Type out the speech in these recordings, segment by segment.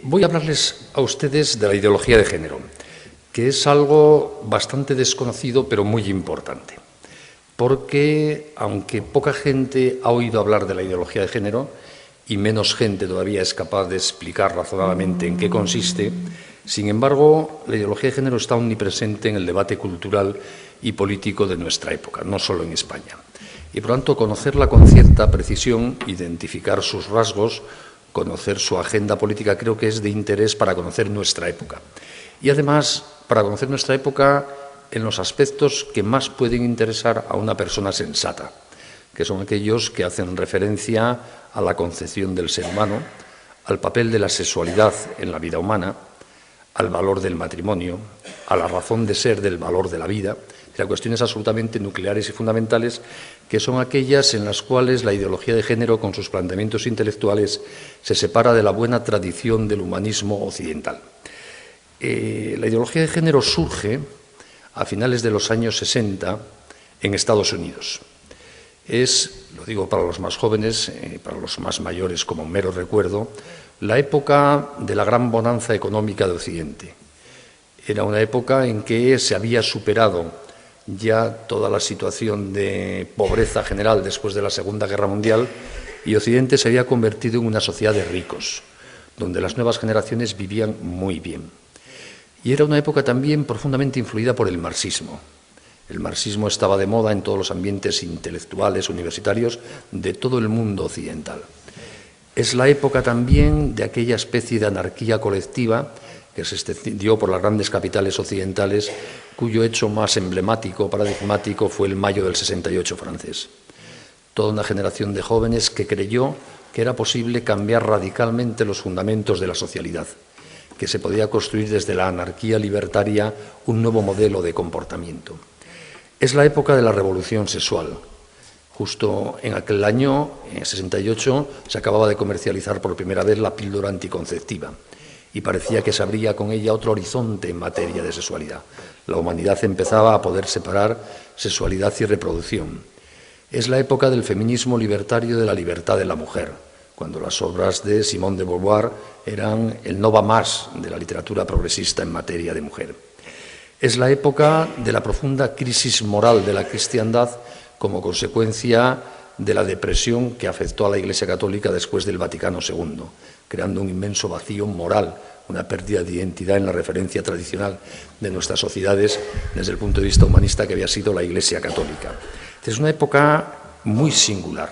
Voy a hablarles a ustedes de la ideología de género, que es algo bastante desconocido pero muy importante, porque aunque poca gente ha oído hablar de la ideología de género y menos gente todavía es capaz de explicar razonadamente en qué consiste, sin embargo, la ideología de género está omnipresente en el debate cultural y político de nuestra época, no solo en España. Y por lo tanto, conocerla con cierta precisión, identificar sus rasgos, conocer su agenda política, creo que es de interés para conocer nuestra época. Y además, para conocer nuestra época en los aspectos que más pueden interesar a una persona sensata, que son aquellos que hacen referencia a la concepción del ser humano, al papel de la sexualidad en la vida humana, al valor del matrimonio, a la razón de ser del valor de la vida, o sea, cuestiones absolutamente nucleares y fundamentales, que son aquellas en las cuales la ideología de género, con sus planteamientos intelectuales, se separa de la buena tradición del humanismo occidental. La ideología de género surge a finales de los años 60 en Estados Unidos. Es, lo digo para los más jóvenes, para los más mayores como mero recuerdo, la época de la gran bonanza económica de Occidente. Era una época en que se había superado ya toda la situación de pobreza general después de la Segunda Guerra Mundial y Occidente se había convertido en una sociedad de ricos, donde las nuevas generaciones vivían muy bien. Y era una época también profundamente influida por el marxismo. El marxismo estaba de moda en todos los ambientes intelectuales, universitarios, de todo el mundo occidental. Es la época también de aquella especie de anarquía colectiva que se extendió por las grandes capitales occidentales, cuyo hecho más emblemático, paradigmático, fue el mayo del 68 francés. Toda una generación de jóvenes que creyó que era posible cambiar radicalmente los fundamentos de la socialidad, que se podía construir desde la anarquía libertaria un nuevo modelo de comportamiento. Es la época de la revolución sexual. Justo en aquel año, en 68, se acababa de comercializar por primera vez la píldora anticonceptiva y parecía que se abría con ella otro horizonte en materia de sexualidad. La humanidad empezaba a poder separar sexualidad y reproducción. Es la época del feminismo libertario de la libertad de la mujer, cuando las obras de Simone de Beauvoir eran el no va más de la literatura progresista en materia de mujer. Es la época de la profunda crisis moral de la cristiandad como consecuencia de la depresión que afectó a la Iglesia Católica después del Vaticano II, creando un inmenso vacío moral, una pérdida de identidad en la referencia tradicional de nuestras sociedades desde el punto de vista humanista que había sido la Iglesia Católica. Es una época muy singular,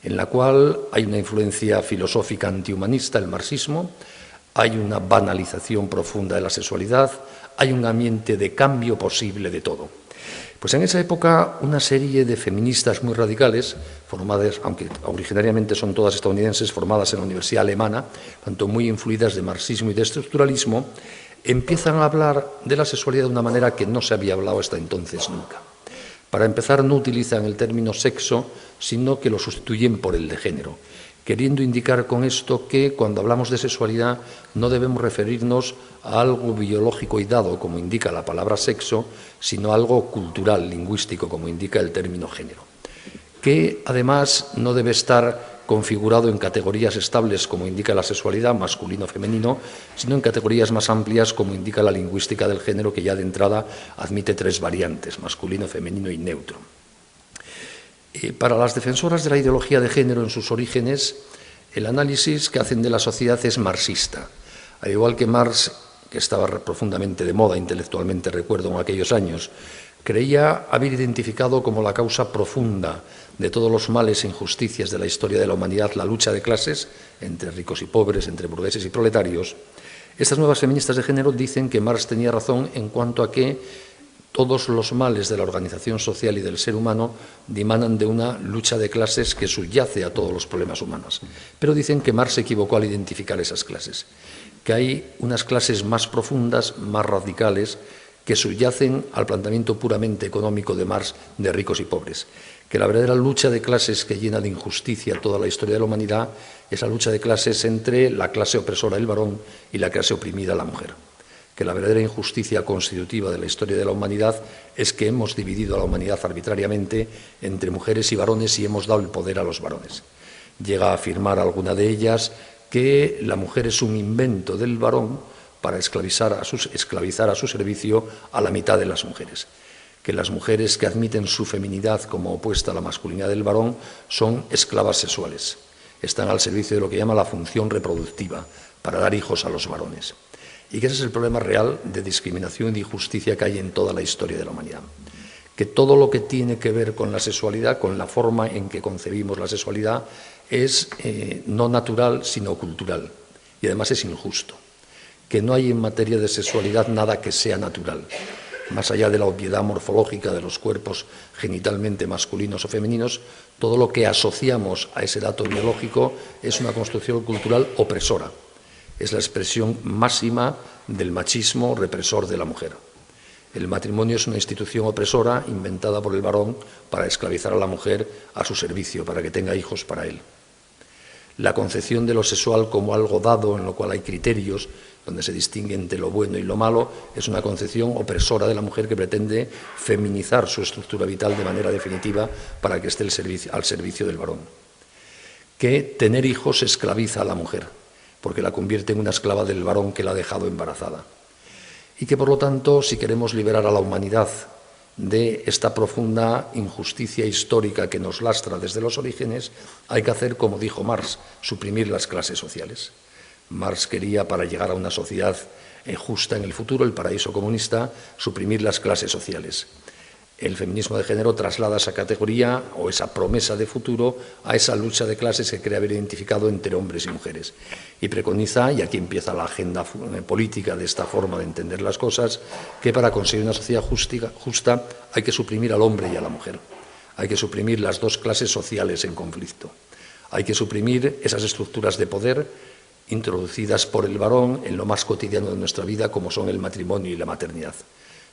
en la cual hay una influencia filosófica antihumanista, el marxismo, hay una banalización profunda de la sexualidad, hay un ambiente de cambio posible de todo. Pues en esa época una serie de feministas muy radicales, formadas, aunque originariamente son todas estadounidenses, formadas en la Universidad Alemana, tanto muy influidas de marxismo y de estructuralismo, empiezan a hablar de la sexualidad de una manera que no se había hablado hasta entonces nunca. Para empezar, no utilizan el término sexo, sino que lo sustituyen por el de género, queriendo indicar con esto que cuando hablamos de sexualidad no debemos referirnos a algo biológico y dado, como indica la palabra sexo, sino a algo cultural, lingüístico, como indica el término género, que además no debe estar configurado en categorías estables, como indica la sexualidad, masculino o femenino, sino en categorías más amplias, como indica la lingüística del género, que ya de entrada admite 3 variantes, masculino, femenino y neutro. Para las defensoras de la ideología de género en sus orígenes, el análisis que hacen de la sociedad es marxista. Al igual que Marx, que estaba profundamente de moda intelectualmente, recuerdo, en aquellos años, creía haber identificado como la causa profunda de todos los males e injusticias de la historia de la humanidad la lucha de clases entre ricos y pobres, entre burgueses y proletarios. Estas nuevas feministas de género dicen que Marx tenía razón en cuanto a que todos los males de la organización social y del ser humano dimanan de una lucha de clases que subyace a todos los problemas humanos. Pero dicen que Marx se equivocó al identificar esas clases, que hay unas clases más profundas, más radicales, que subyacen al planteamiento puramente económico de Marx de ricos y pobres, que la verdadera lucha de clases que llena de injusticia toda la historia de la humanidad es la lucha de clases entre la clase opresora, el varón, y la clase oprimida, la mujer. Que la verdadera injusticia constitutiva de la historia de la humanidad es que hemos dividido a la humanidad arbitrariamente entre mujeres y varones y hemos dado el poder a los varones. Llega a afirmar alguna de ellas que la mujer es un invento del varón para esclavizar a su servicio a la mitad de las mujeres, que las mujeres que admiten su feminidad como opuesta a la masculinidad del varón son esclavas sexuales, están al servicio de lo que llama la función reproductiva, para dar hijos a los varones. Y que ese es el problema real de discriminación y de injusticia que hay en toda la historia de la humanidad. Que todo lo que tiene que ver con la sexualidad, con la forma en que concebimos la sexualidad, es no natural, sino cultural. Y además es injusto. Que no hay en materia de sexualidad nada que sea natural. Más allá de la obviedad morfológica de los cuerpos genitalmente masculinos o femeninos, todo lo que asociamos a ese dato biológico es una construcción cultural opresora. Es la expresión máxima del machismo represor de la mujer. El matrimonio es una institución opresora inventada por el varón para esclavizar a la mujer a su servicio, para que tenga hijos para él. La concepción de lo sexual como algo dado, en lo cual hay criterios, donde se distingue entre lo bueno y lo malo, es una concepción opresora de la mujer que pretende feminizar su estructura vital de manera definitiva para que esté al servicio del varón. Que tener hijos esclaviza a la mujer, porque la convierte en una esclava del varón que la ha dejado embarazada. Y que, por lo tanto, si queremos liberar a la humanidad de esta profunda injusticia histórica que nos lastra desde los orígenes, hay que hacer, como dijo Marx, suprimir las clases sociales. Marx quería, para llegar a una sociedad justa en el futuro, el paraíso comunista, suprimir las clases sociales. El feminismo de género traslada esa categoría o esa promesa de futuro a esa lucha de clases que cree haber identificado entre hombres y mujeres. Y preconiza, y aquí empieza la agenda política de esta forma de entender las cosas, que para conseguir una sociedad justa hay que suprimir al hombre y a la mujer. Hay que suprimir las dos clases sociales en conflicto. Hay que suprimir esas estructuras de poder introducidas por el varón en lo más cotidiano de nuestra vida, como son el matrimonio y la maternidad.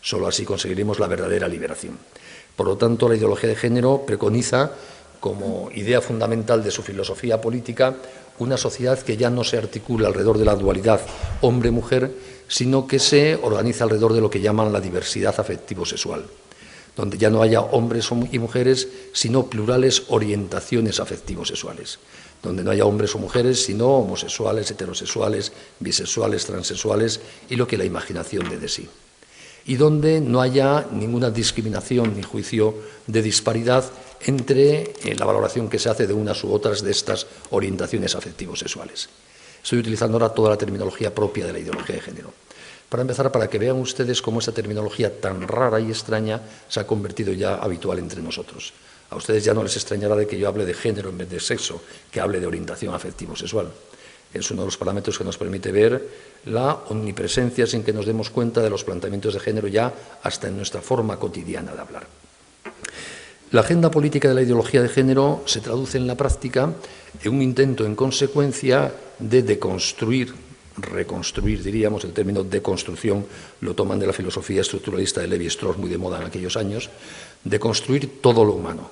Solo así conseguiremos la verdadera liberación. Por lo tanto, la ideología de género preconiza, como idea fundamental de su filosofía política, una sociedad que ya no se articula alrededor de la dualidad hombre-mujer, sino que se organiza alrededor de lo que llaman la diversidad afectivo-sexual, donde ya no haya hombres y mujeres, sino plurales orientaciones afectivo-sexuales, donde no haya hombres o mujeres, sino homosexuales, heterosexuales, bisexuales, transexuales y lo que la imaginación dé de sí. Y donde no haya ninguna discriminación ni juicio de disparidad entre la valoración que se hace de unas u otras de estas orientaciones afectivo-sexuales. Estoy utilizando ahora toda la terminología propia de la ideología de género. Para empezar, para que vean ustedes cómo esta terminología tan rara y extraña se ha convertido ya habitual entre nosotros. A ustedes ya no les extrañará de que yo hable de género en vez de sexo, que hable de orientación afectivo-sexual. Es uno de los parámetros que nos permite ver la omnipresencia sin que nos demos cuenta de los planteamientos de género ya hasta en nuestra forma cotidiana de hablar. La agenda política de la ideología de género se traduce en la práctica en un intento, en consecuencia, de deconstruir, reconstruir, diríamos, el término deconstrucción lo toman de la filosofía estructuralista de Lévi-Strauss, muy de moda en aquellos años, de construir todo lo humano.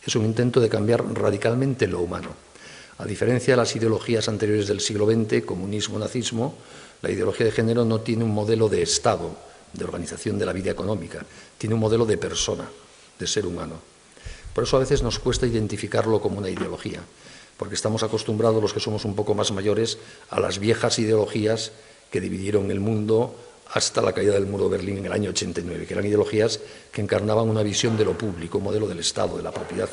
Es un intento de cambiar radicalmente lo humano. A diferencia de las ideologías anteriores del siglo XX, comunismo, nazismo, la ideología de género no tiene un modelo de Estado, de organización de la vida económica, tiene un modelo de persona, de ser humano. Por eso a veces nos cuesta identificarlo como una ideología, porque estamos acostumbrados, los que somos un poco más mayores, a las viejas ideologías que dividieron el mundo hasta la caída del muro de Berlín en el año 89, que eran ideologías que encarnaban una visión de lo público, un modelo del Estado, de la propiedad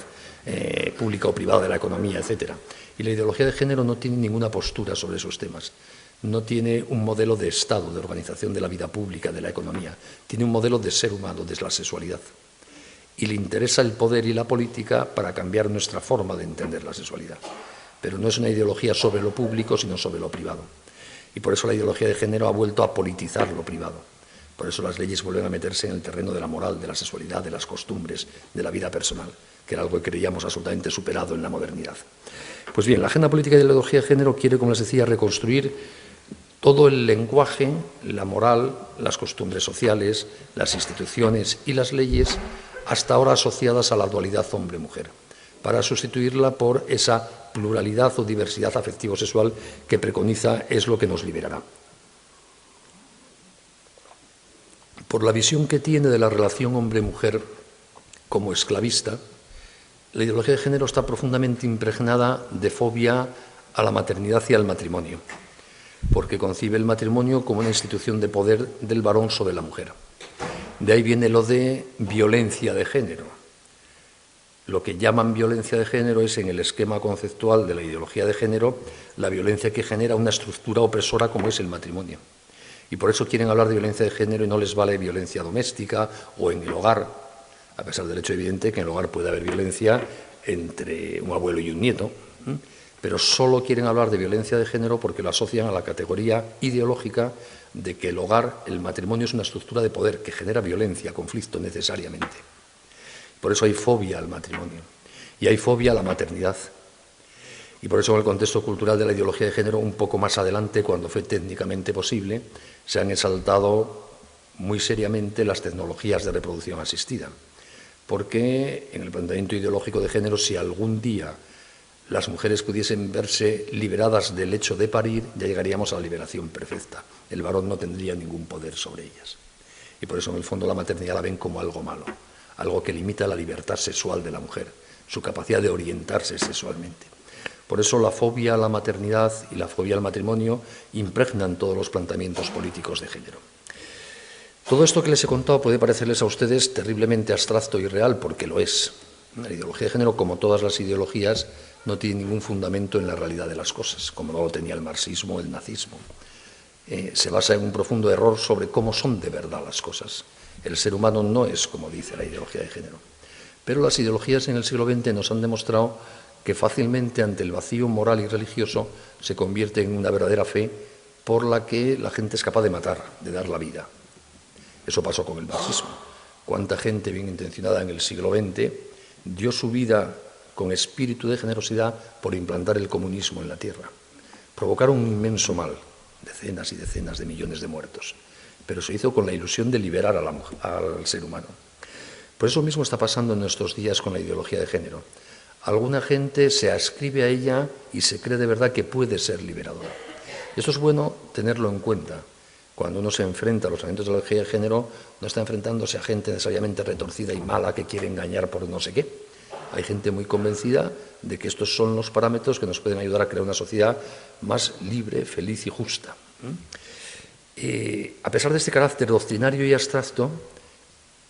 pública o privada, de la economía, etc. Y la ideología de género no tiene ninguna postura sobre esos temas. No tiene un modelo de Estado, de organización de la vida pública, de la economía. Tiene un modelo de ser humano, de la sexualidad. Y le interesa el poder y la política para cambiar nuestra forma de entender la sexualidad. Pero no es una ideología sobre lo público, sino sobre lo privado. Y por eso la ideología de género ha vuelto a politizar lo privado. Por eso las leyes vuelven a meterse en el terreno de la moral, de la sexualidad, de las costumbres, de la vida personal, que era algo que creíamos absolutamente superado en la modernidad. Pues bien, la agenda política de la ideología de género quiere, como les decía, reconstruir todo el lenguaje, la moral, las costumbres sociales, las instituciones y las leyes, hasta ahora asociadas a la dualidad hombre-mujer, para sustituirla por esa pluralidad o diversidad afectivo-sexual que preconiza es lo que nos liberará. Por la visión que tiene de la relación hombre-mujer como esclavista, la ideología de género está profundamente impregnada de fobia a la maternidad y al matrimonio, porque concibe el matrimonio como una institución de poder del varón sobre la mujer. De ahí viene lo de violencia de género. Lo que llaman violencia de género es, en el esquema conceptual de la ideología de género, la violencia que genera una estructura opresora como es el matrimonio. Y por eso quieren hablar de violencia de género y no les vale violencia doméstica o en el hogar, a pesar del hecho evidente que en el hogar puede haber violencia entre un abuelo y un nieto, pero solo quieren hablar de violencia de género porque lo asocian a la categoría ideológica de que el hogar, el matrimonio, es una estructura de poder que genera violencia, conflicto necesariamente. Por eso hay fobia al matrimonio y hay fobia a la maternidad. Y por eso, en el contexto cultural de la ideología de género, un poco más adelante, cuando fue técnicamente posible, se han exaltado muy seriamente las tecnologías de reproducción asistida. Porque en el planteamiento ideológico de género, si algún día las mujeres pudiesen verse liberadas del hecho de parir, ya llegaríamos a la liberación perfecta. El varón no tendría ningún poder sobre ellas. Y por eso, en el fondo, la maternidad la ven como algo malo, algo que limita la libertad sexual de la mujer, su capacidad de orientarse sexualmente. Por eso la fobia a la maternidad y la fobia al matrimonio impregnan todos los planteamientos políticos de género. Todo esto que les he contado puede parecerles a ustedes terriblemente abstracto y real, porque lo es. La ideología de género, como todas las ideologías, no tiene ningún fundamento en la realidad de las cosas, como no lo tenía el marxismo o el nazismo. Se basa en un profundo error sobre cómo son de verdad las cosas. El ser humano no es como dice la ideología de género. Pero las ideologías en el siglo XX nos han demostrado que fácilmente, ante el vacío moral y religioso, se convierte en una verdadera fe por la que la gente es capaz de matar, de dar la vida. Eso pasó con el marxismo. Cuánta gente bien intencionada en el siglo XX dio su vida con espíritu de generosidad por implantar el comunismo en la tierra. Provocaron un inmenso mal, decenas y decenas de millones de muertos, pero se hizo con la ilusión de liberar al ser humano. Por eso mismo está pasando en nuestros días con la ideología de género. Alguna gente se adscribe a ella y se cree de verdad que puede ser liberadora. Esto es bueno tenerlo en cuenta. Cuando uno se enfrenta a los elementos de la ideología de género, no está enfrentándose a gente necesariamente retorcida y mala que quiere engañar por no sé qué. Hay gente muy convencida de que estos son los parámetros que nos pueden ayudar a crear una sociedad más libre, feliz y justa. A pesar de este carácter doctrinario y abstracto,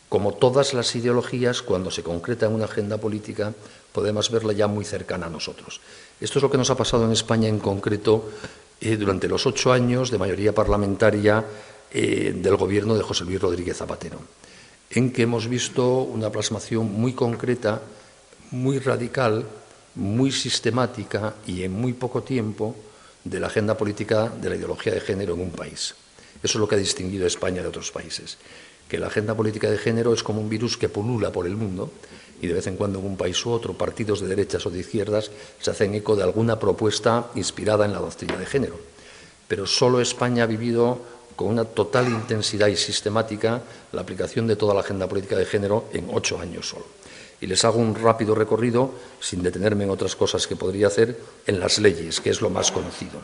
como todas las ideologías, cuando se concreta en una agenda política, podemos verla ya muy cercana a nosotros. Esto es lo que nos ha pasado en España en concreto durante los 8 años de mayoría parlamentaria del gobierno de José Luis Rodríguez Zapatero, en que hemos visto una plasmación muy concreta, muy radical, muy sistemática y en muy poco tiempo de la agenda política de la ideología de género en un país. Eso es lo que ha distinguido a España de otros países, que la agenda política de género es como un virus que pulula por el mundo y de vez en cuando en un país u otro partidos de derechas o de izquierdas se hacen eco de alguna propuesta inspirada en la doctrina de género. Pero solo España ha vivido con una total intensidad y sistemática la aplicación de toda la agenda política de género en 8 años solo. Y les hago un rápido recorrido, sin detenerme en otras cosas que podría hacer, en las leyes, que es lo más conocido.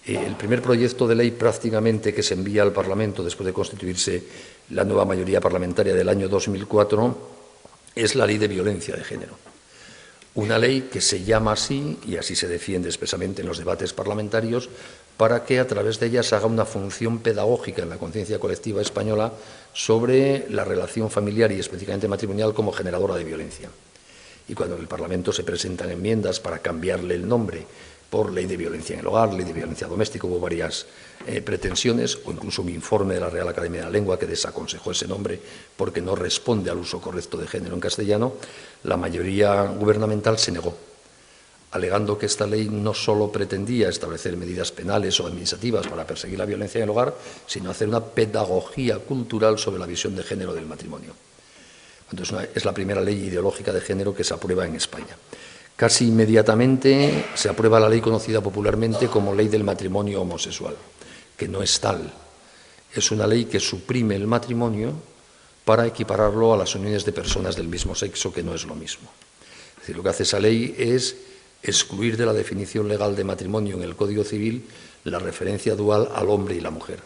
El primer proyecto de ley prácticamente que se envía al Parlamento después de constituirse la nueva mayoría parlamentaria del año 2004 es la Ley de Violencia de Género. Una ley que se llama así, y así se defiende expresamente en los debates parlamentarios, para que a través de ella se haga una función pedagógica en la conciencia colectiva española sobre la relación familiar y específicamente matrimonial como generadora de violencia. Y cuando en el Parlamento se presentan enmiendas para cambiarle el nombre por Ley de Violencia en el Hogar, Ley de Violencia Doméstica, hubo varias pretensiones, o incluso un informe de la Real Academia de la Lengua que desaconsejó ese nombre porque no responde al uso correcto de género en castellano, la mayoría gubernamental se negó, alegando que esta ley no solo pretendía establecer medidas penales o administrativas para perseguir la violencia en el hogar, sino hacer una pedagogía cultural sobre la visión de género del matrimonio. Entonces, es la primera ley ideológica de género que se aprueba en España. Casi inmediatamente se aprueba la ley conocida popularmente como Ley del Matrimonio Homosexual, que no es tal. Es una ley que suprime el matrimonio para equipararlo a las uniones de personas del mismo sexo, que no es lo mismo. Es decir, lo que hace esa ley es excluir de la definición legal de matrimonio en el Código Civil la referencia dual al hombre y la mujer,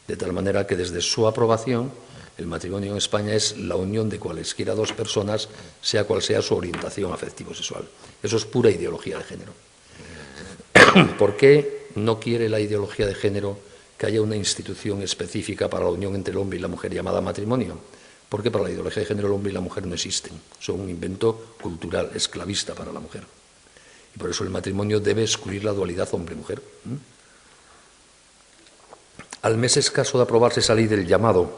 de tal manera que desde su aprobación el matrimonio en España es la unión de cualesquiera dos personas, sea cual sea su orientación afectivo-sexual. Eso es pura ideología de género. ¿Por qué no quiere la ideología de género que haya una institución específica para la unión entre el hombre y la mujer llamada matrimonio? Porque para la ideología de género el hombre y la mujer no existen, son un invento cultural, esclavista para la mujer. Y por eso el matrimonio debe excluir la dualidad hombre-mujer. Al mes escaso de aprobarse esa ley del llamado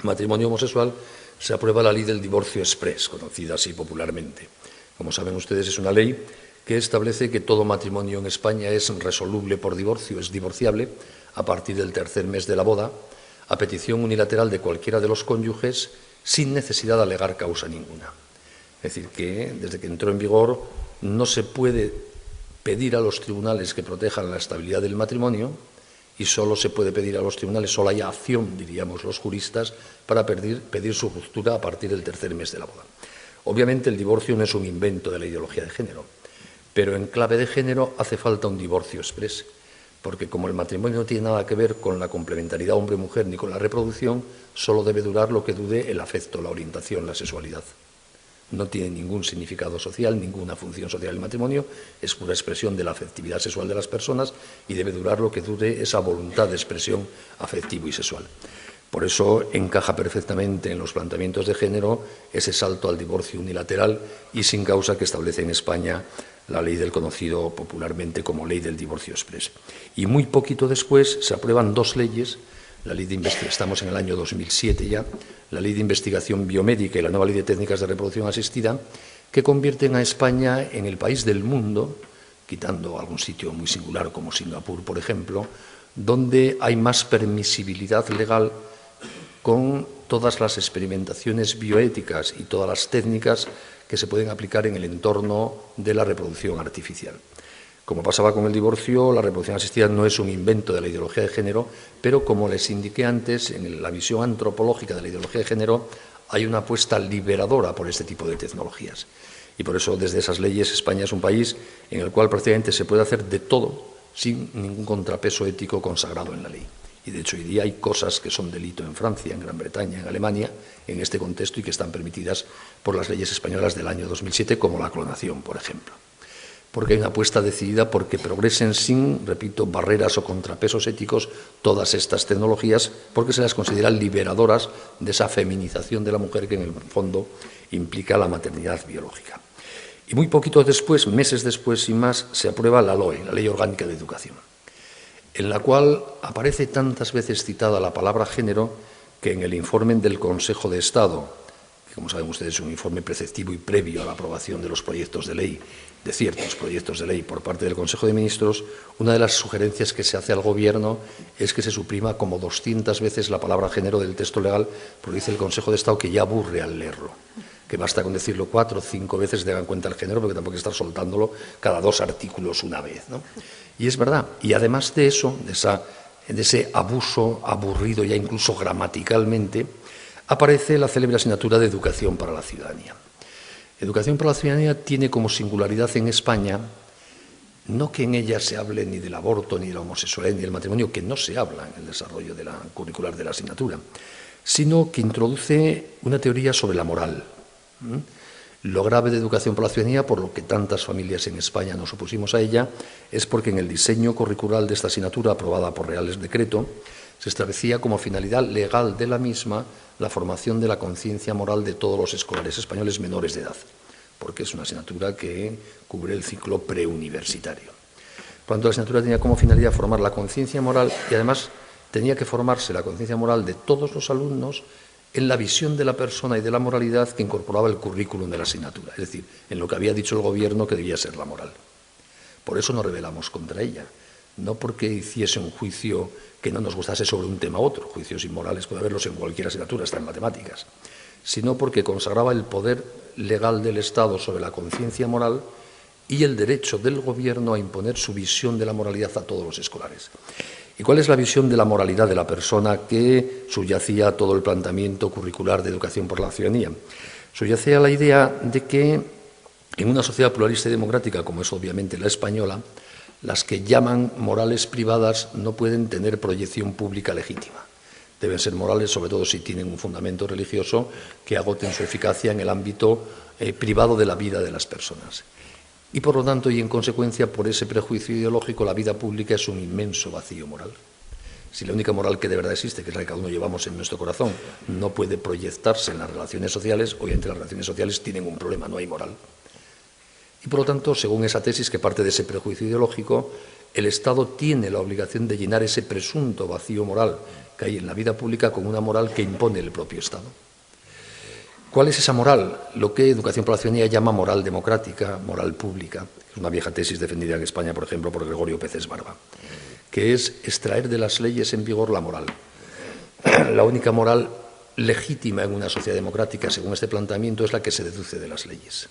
matrimonio homosexual, se aprueba la ley del divorcio exprés, conocida así popularmente. Como saben ustedes, es una ley que establece que todo matrimonio en España es resoluble por divorcio, es divorciable a partir del tercer mes de la boda, a petición unilateral de cualquiera de los cónyuges, sin necesidad de alegar causa ninguna. Es decir, que desde que entró en vigor no se puede pedir a los tribunales que protejan la estabilidad del matrimonio y solo se puede pedir a los tribunales, solo hay acción, diríamos los juristas, para pedir su ruptura a partir del tercer mes de la boda. Obviamente el divorcio no es un invento de la ideología de género, pero en clave de género hace falta un divorcio exprés, porque como el matrimonio no tiene nada que ver con la complementariedad hombre-mujer ni con la reproducción, solo debe durar lo que dure el afecto, la orientación, la sexualidad. No tiene ningún significado social, ninguna función social el matrimonio, es pura expresión de la afectividad sexual de las personas y debe durar lo que dure esa voluntad de expresión afectiva y sexual. Por eso encaja perfectamente en los planteamientos de género ese salto al divorcio unilateral y sin causa que establece en España la ley del conocido popularmente como ley del divorcio exprés. Y muy poquito después se aprueban dos leyes, la ley de investigación, estamos en el año 2007 ya, la ley de investigación biomédica y la nueva ley de técnicas de reproducción asistida, que convierten a España en el país del mundo, quitando algún sitio muy singular como Singapur, por ejemplo, donde hay más permisibilidad legal con todas las experimentaciones bioéticas y todas las técnicas que se pueden aplicar en el entorno de la reproducción artificial. Como pasaba con el divorcio, la reproducción asistida no es un invento de la ideología de género, pero como les indiqué antes, en la visión antropológica de la ideología de género hay una apuesta liberadora por este tipo de tecnologías. Y por eso, desde esas leyes, España es un país en el cual prácticamente se puede hacer de todo sin ningún contrapeso ético consagrado en la ley. Y de hecho hoy día hay cosas que son delito en Francia, en Gran Bretaña, en Alemania, en este contexto y que están permitidas por las leyes españolas del año 2007, como la clonación, por ejemplo. Porque hay una apuesta decidida porque progresen sin, repito, barreras o contrapesos éticos todas estas tecnologías, porque se las considera liberadoras de esa feminización de la mujer que en el fondo implica la maternidad biológica. Y muy poquito después, meses después y más, se aprueba la LOE, la Ley Orgánica de Educación, en la cual aparece tantas veces citada la palabra género que en el informe del Consejo de Estado, que como saben ustedes es un informe preceptivo y previo a la aprobación de los proyectos de ley, de ciertos proyectos de ley por parte del Consejo de Ministros, una de las sugerencias que se hace al Gobierno es que se suprima como 200 veces la palabra género del texto legal, porque dice el Consejo de Estado que ya aburre al leerlo, que basta con decirlo 4 o 5 veces tengan en cuenta el género, porque tampoco hay que estar soltándolo cada 2 artículos una vez, ¿no? Y es verdad. Y además de eso, de ese abuso aburrido ya incluso gramaticalmente, aparece la célebre asignatura de Educación para la Ciudadanía. Educación para la Ciudadanía tiene como singularidad en España no que en ella se hable ni del aborto, ni de la homosexualidad, ni del matrimonio, que no se habla en el desarrollo de la curricular de la asignatura, sino que introduce una teoría sobre la moral. Lo grave de Educación para la Ciudadanía, por lo que tantas familias en España nos opusimos a ella, es porque en el diseño curricular de esta asignatura, aprobada por Reales Decreto, se establecía como finalidad legal de la misma la formación de la conciencia moral de todos los escolares españoles menores de edad, porque es una asignatura que cubre el ciclo preuniversitario. Por lo tanto, la asignatura tenía como finalidad formar la conciencia moral y además tenía que formarse la conciencia moral de todos los alumnos en la visión de la persona y de la moralidad que incorporaba el currículum de la asignatura, es decir, en lo que había dicho el Gobierno que debía ser la moral. Por eso nos rebelamos contra ella, no porque hiciese un juicio que no nos gustase sobre un tema u otro, juicios inmorales puede haberlos en cualquier asignatura, hasta en matemáticas, sino porque consagraba el poder legal del Estado sobre la conciencia moral y el derecho del Gobierno a imponer su visión de la moralidad a todos los escolares. ¿Y cuál es la visión de la moralidad de la persona que subyacía todo el planteamiento curricular de Educación por la Ciudadanía? Subyacía la idea de que en una sociedad pluralista y democrática, como es obviamente la española, las que llaman morales privadas no pueden tener proyección pública legítima. Deben ser morales, sobre todo si tienen un fundamento religioso, que agoten su eficacia en el ámbito privado de la vida de las personas. Y por lo tanto, y en consecuencia, por ese prejuicio ideológico, la vida pública es un inmenso vacío moral. Si la única moral que de verdad existe, que es la que cada uno llevamos en nuestro corazón, no puede proyectarse en las relaciones sociales, obviamente las relaciones sociales tienen un problema, no hay moral. Y por lo tanto, según esa tesis que parte de ese prejuicio ideológico, el Estado tiene la obligación de llenar ese presunto vacío moral que hay en la vida pública con una moral que impone el propio Estado. ¿Cuál es esa moral? Lo que Educación para la Ciudadanía llama moral democrática, moral pública. Es una vieja tesis defendida en España, por ejemplo, por Gregorio Peces Barba, que es extraer de las leyes en vigor la moral. La única moral legítima en una sociedad democrática, según este planteamiento, es la que se deduce de las leyes.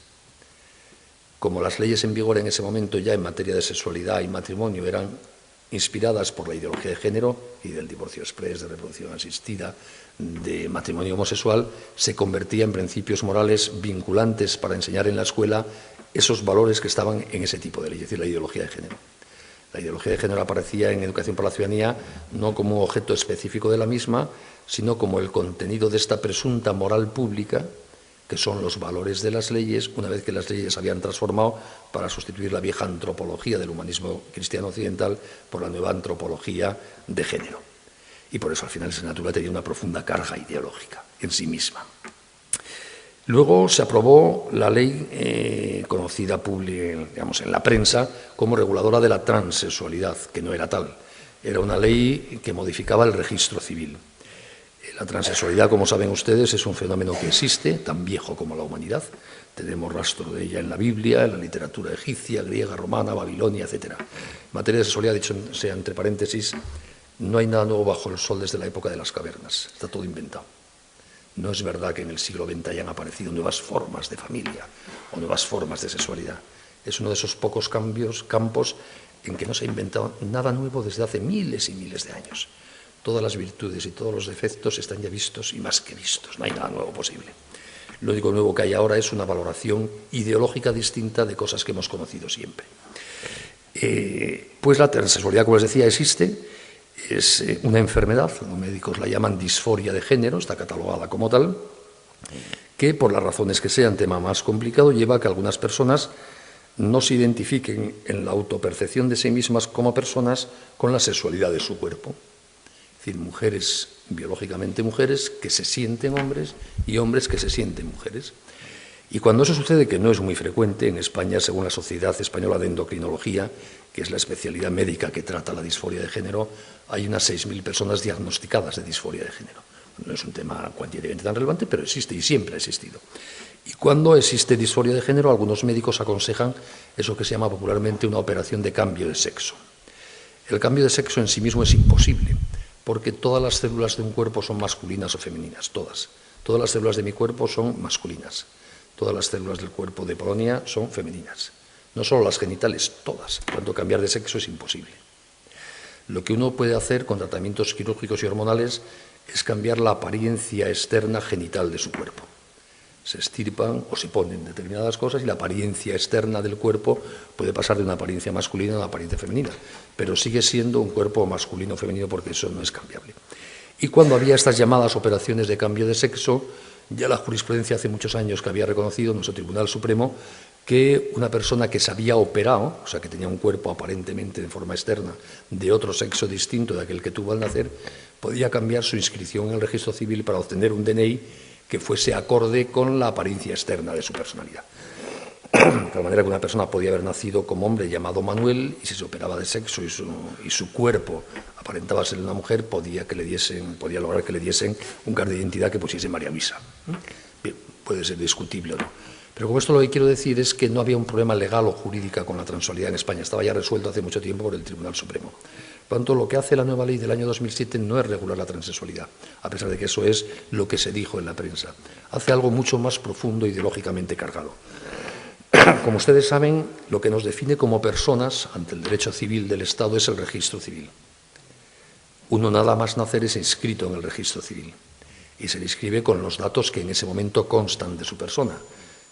Como las leyes en vigor en ese momento ya en materia de sexualidad y matrimonio eran inspiradas por la ideología de género y del divorcio exprés, de reproducción asistida, de matrimonio homosexual, se convertía en principios morales vinculantes para enseñar en la escuela esos valores que estaban en ese tipo de ley, es decir, la ideología de género. La ideología de género aparecía en Educación para la Ciudadanía no como objeto específico de la misma, sino como el contenido de esta presunta moral pública, que son los valores de las leyes, una vez que las leyes se habían transformado para sustituir la vieja antropología del humanismo cristiano occidental por la nueva antropología de género. Y por eso al final esa asignatura tenía una profunda carga ideológica en sí misma. Luego se aprobó la ley conocida digamos, en la prensa como reguladora de la transexualidad, que no era tal. Era una ley que modificaba el registro civil. La transexualidad, como saben ustedes, es un fenómeno que existe, tan viejo como la humanidad. Tenemos rastro de ella en la Biblia, en la literatura egipcia, griega, romana, babilonia, etc. En materia de sexualidad, dicho sea entre paréntesis, no hay nada nuevo bajo el sol desde la época de las cavernas. Está todo inventado. No es verdad que en el siglo XX hayan aparecido nuevas formas de familia o nuevas formas de sexualidad. Es uno de esos pocos campos en que no se ha inventado nada nuevo desde hace miles y miles de años. Todas las virtudes y todos los defectos están ya vistos y más que vistos. No hay nada nuevo posible. Lo único nuevo que hay ahora es una valoración ideológica distinta de cosas que hemos conocido siempre. Pues la transexualidad, como les decía, existe. Es una enfermedad, los médicos la llaman disforia de género, está catalogada como tal, que por las razones que sean, tema más complicado, lleva a que algunas personas no se identifiquen en la autopercepción de sí mismas como personas con la sexualidad de su cuerpo. Es decir, mujeres, biológicamente mujeres, que se sienten hombres y hombres que se sienten mujeres. Y cuando eso sucede, que no es muy frecuente en España, según la Sociedad Española de Endocrinología, que es la especialidad médica que trata la disforia de género, hay unas 6.000 personas diagnosticadas de disforia de género. No es un tema cuantitativamente tan relevante, pero existe y siempre ha existido. Y cuando existe disforia de género, algunos médicos aconsejan eso que se llama popularmente una operación de cambio de sexo. El cambio de sexo en sí mismo es imposible, porque todas las células de un cuerpo son masculinas o femeninas, todas. Todas las células de mi cuerpo son masculinas. Todas las células del cuerpo de Polonia son femeninas. No solo las genitales, todas. Por tanto, cambiar de sexo es imposible. Lo que uno puede hacer con tratamientos quirúrgicos y hormonales es cambiar la apariencia externa genital de su cuerpo. Se extirpan o se ponen determinadas cosas y la apariencia externa del cuerpo puede pasar de una apariencia masculina a una apariencia femenina, pero sigue siendo un cuerpo masculino o femenino porque eso no es cambiable. Y cuando había estas llamadas operaciones de cambio de sexo, ya la jurisprudencia hace muchos años que había reconocido nuestro Tribunal Supremo que una persona que se había operado, o sea, que tenía un cuerpo aparentemente de forma externa de otro sexo distinto de aquel que tuvo al nacer, podía cambiar su inscripción en el registro civil para obtener un DNI que fuese acorde con la apariencia externa de su personalidad. De tal manera que una persona podía haber nacido como hombre llamado Manuel y si se operaba de sexo y su cuerpo aparentaba ser una mujer, podía lograr que le diesen un carnet de identidad que pusiese María Luisa. Bien, puede ser discutible o no. Pero con esto lo que quiero decir es que no había un problema legal o jurídico con la transexualidad en España. Estaba ya resuelto hace mucho tiempo por el Tribunal Supremo. Por tanto, lo que hace la nueva ley del año 2007 no es regular la transexualidad, a pesar de que eso es lo que se dijo en la prensa. Hace algo mucho más profundo e ideológicamente cargado. Como ustedes saben, lo que nos define como personas ante el derecho civil del Estado es el registro civil. Uno nada más nacer es inscrito en el registro civil y se le inscribe con los datos que en ese momento constan de su persona,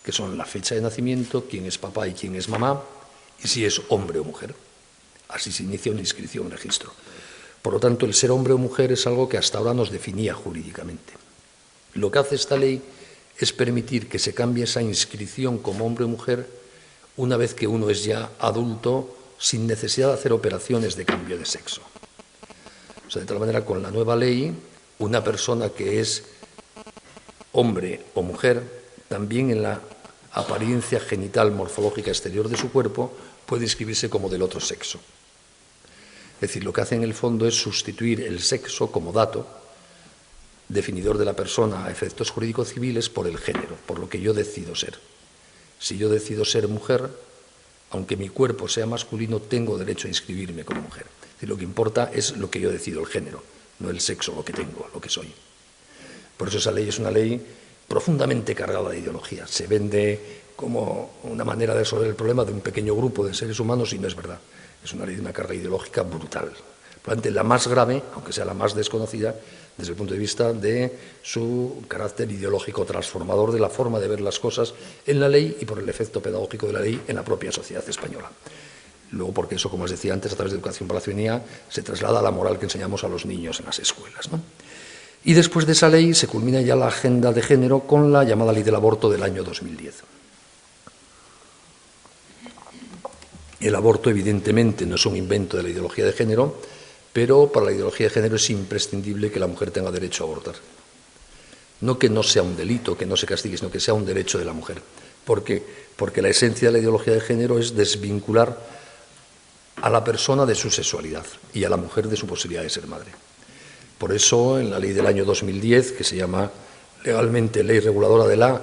que son la fecha de nacimiento, quién es papá y quién es mamá, y si es hombre o mujer. Así se inicia una inscripción en registro. Por lo tanto, el ser hombre o mujer es algo que hasta ahora nos definía jurídicamente. Lo que hace esta ley es permitir que se cambie esa inscripción como hombre o mujer una vez que uno es ya adulto sin necesidad de hacer operaciones de cambio de sexo. O sea, de tal manera, con la nueva ley, una persona que es hombre o mujer, también en la apariencia genital morfológica exterior de su cuerpo, puede inscribirse como del otro sexo. Es decir, lo que hace en el fondo es sustituir el sexo como dato definidor de la persona a efectos jurídicos civiles por el género, por lo que yo decido ser. Si yo decido ser mujer, aunque mi cuerpo sea masculino, tengo derecho a inscribirme como mujer. Es decir, lo que importa es lo que yo decido, el género, no el sexo, lo que tengo, lo que soy. Por eso esa ley es una ley profundamente cargada de ideología. Se vende como una manera de resolver el problema de un pequeño grupo de seres humanos y no es verdad. Es una ley de una carga ideológica brutal. Probablemente la más grave, aunque sea la más desconocida, desde el punto de vista de su carácter ideológico transformador de la forma de ver las cosas en la ley y por el efecto pedagógico de la ley en la propia sociedad española. Luego, porque eso, como os decía antes, a través de educación para la ciudadanía, se traslada a la moral que enseñamos a los niños en las escuelas, ¿no? Y después de esa ley se culmina ya la agenda de género con la llamada Ley del Aborto del año 2010. El aborto, evidentemente, no es un invento de la ideología de género, pero para la ideología de género es imprescindible que la mujer tenga derecho a abortar. No que no sea un delito, que no se castigue, sino que sea un derecho de la mujer. ¿Por qué? Porque la esencia de la ideología de género es desvincular a la persona de su sexualidad y a la mujer de su posibilidad de ser madre. Por eso, en la ley del año 2010, que se llama legalmente Ley Reguladora de la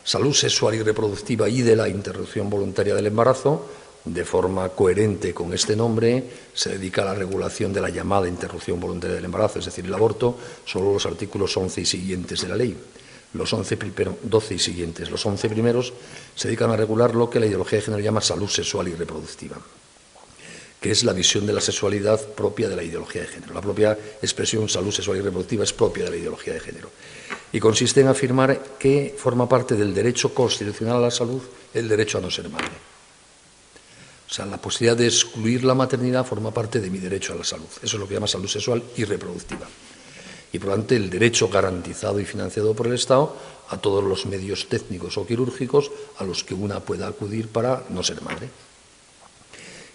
Salud Sexual y Reproductiva y de la Interrupción Voluntaria del Embarazo, de forma coherente con este nombre, se dedica a la regulación de la llamada interrupción voluntaria del embarazo, es decir, el aborto, solo los artículos 11 y siguientes de la ley. Los 12 y siguientes. Los 11 primeros se dedican a regular lo que la ideología de género llama salud sexual y reproductiva, que es la visión de la sexualidad propia de la ideología de género. La propia expresión salud sexual y reproductiva es propia de la ideología de género. Y consiste en afirmar que forma parte del derecho constitucional a la salud el derecho a no ser madre. O sea, la posibilidad de excluir la maternidad forma parte de mi derecho a la salud. Eso es lo que llama salud sexual y reproductiva. Y por lo tanto, el derecho garantizado y financiado por el Estado a todos los medios técnicos o quirúrgicos a los que una pueda acudir para no ser madre.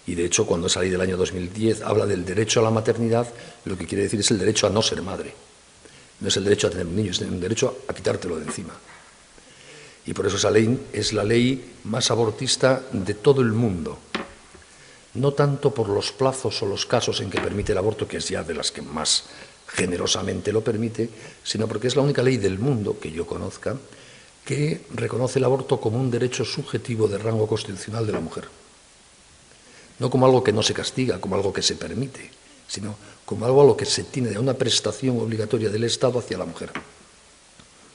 Y de hecho, cuando esa ley del año 2010 habla del derecho a la maternidad, lo que quiere decir es el derecho a no ser madre. No es el derecho a tener un niño, es un derecho a quitártelo de encima. Y por eso esa ley es la ley más abortista de todo el mundo. No tanto por los plazos o los casos en que permite el aborto, que es ya de las que más generosamente lo permite, sino porque es la única ley del mundo que yo conozca que reconoce el aborto como un derecho subjetivo de rango constitucional de la mujer. No como algo que no se castiga, como algo que se permite, sino como algo a lo que se tiene de una prestación obligatoria del Estado hacia la mujer.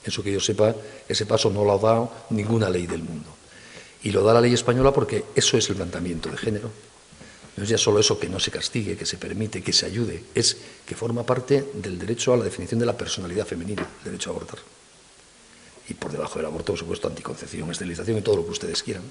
Eso que yo sepa, ese paso no lo ha dado ninguna ley del mundo. Y lo da la ley española porque eso es el planteamiento de género. No es ya solo eso que no se castigue, que se permite, que se ayude, es que forma parte del derecho a la definición de la personalidad femenina, el derecho a abortar. Y por debajo del aborto, por supuesto, anticoncepción, esterilización y todo lo que ustedes quieran.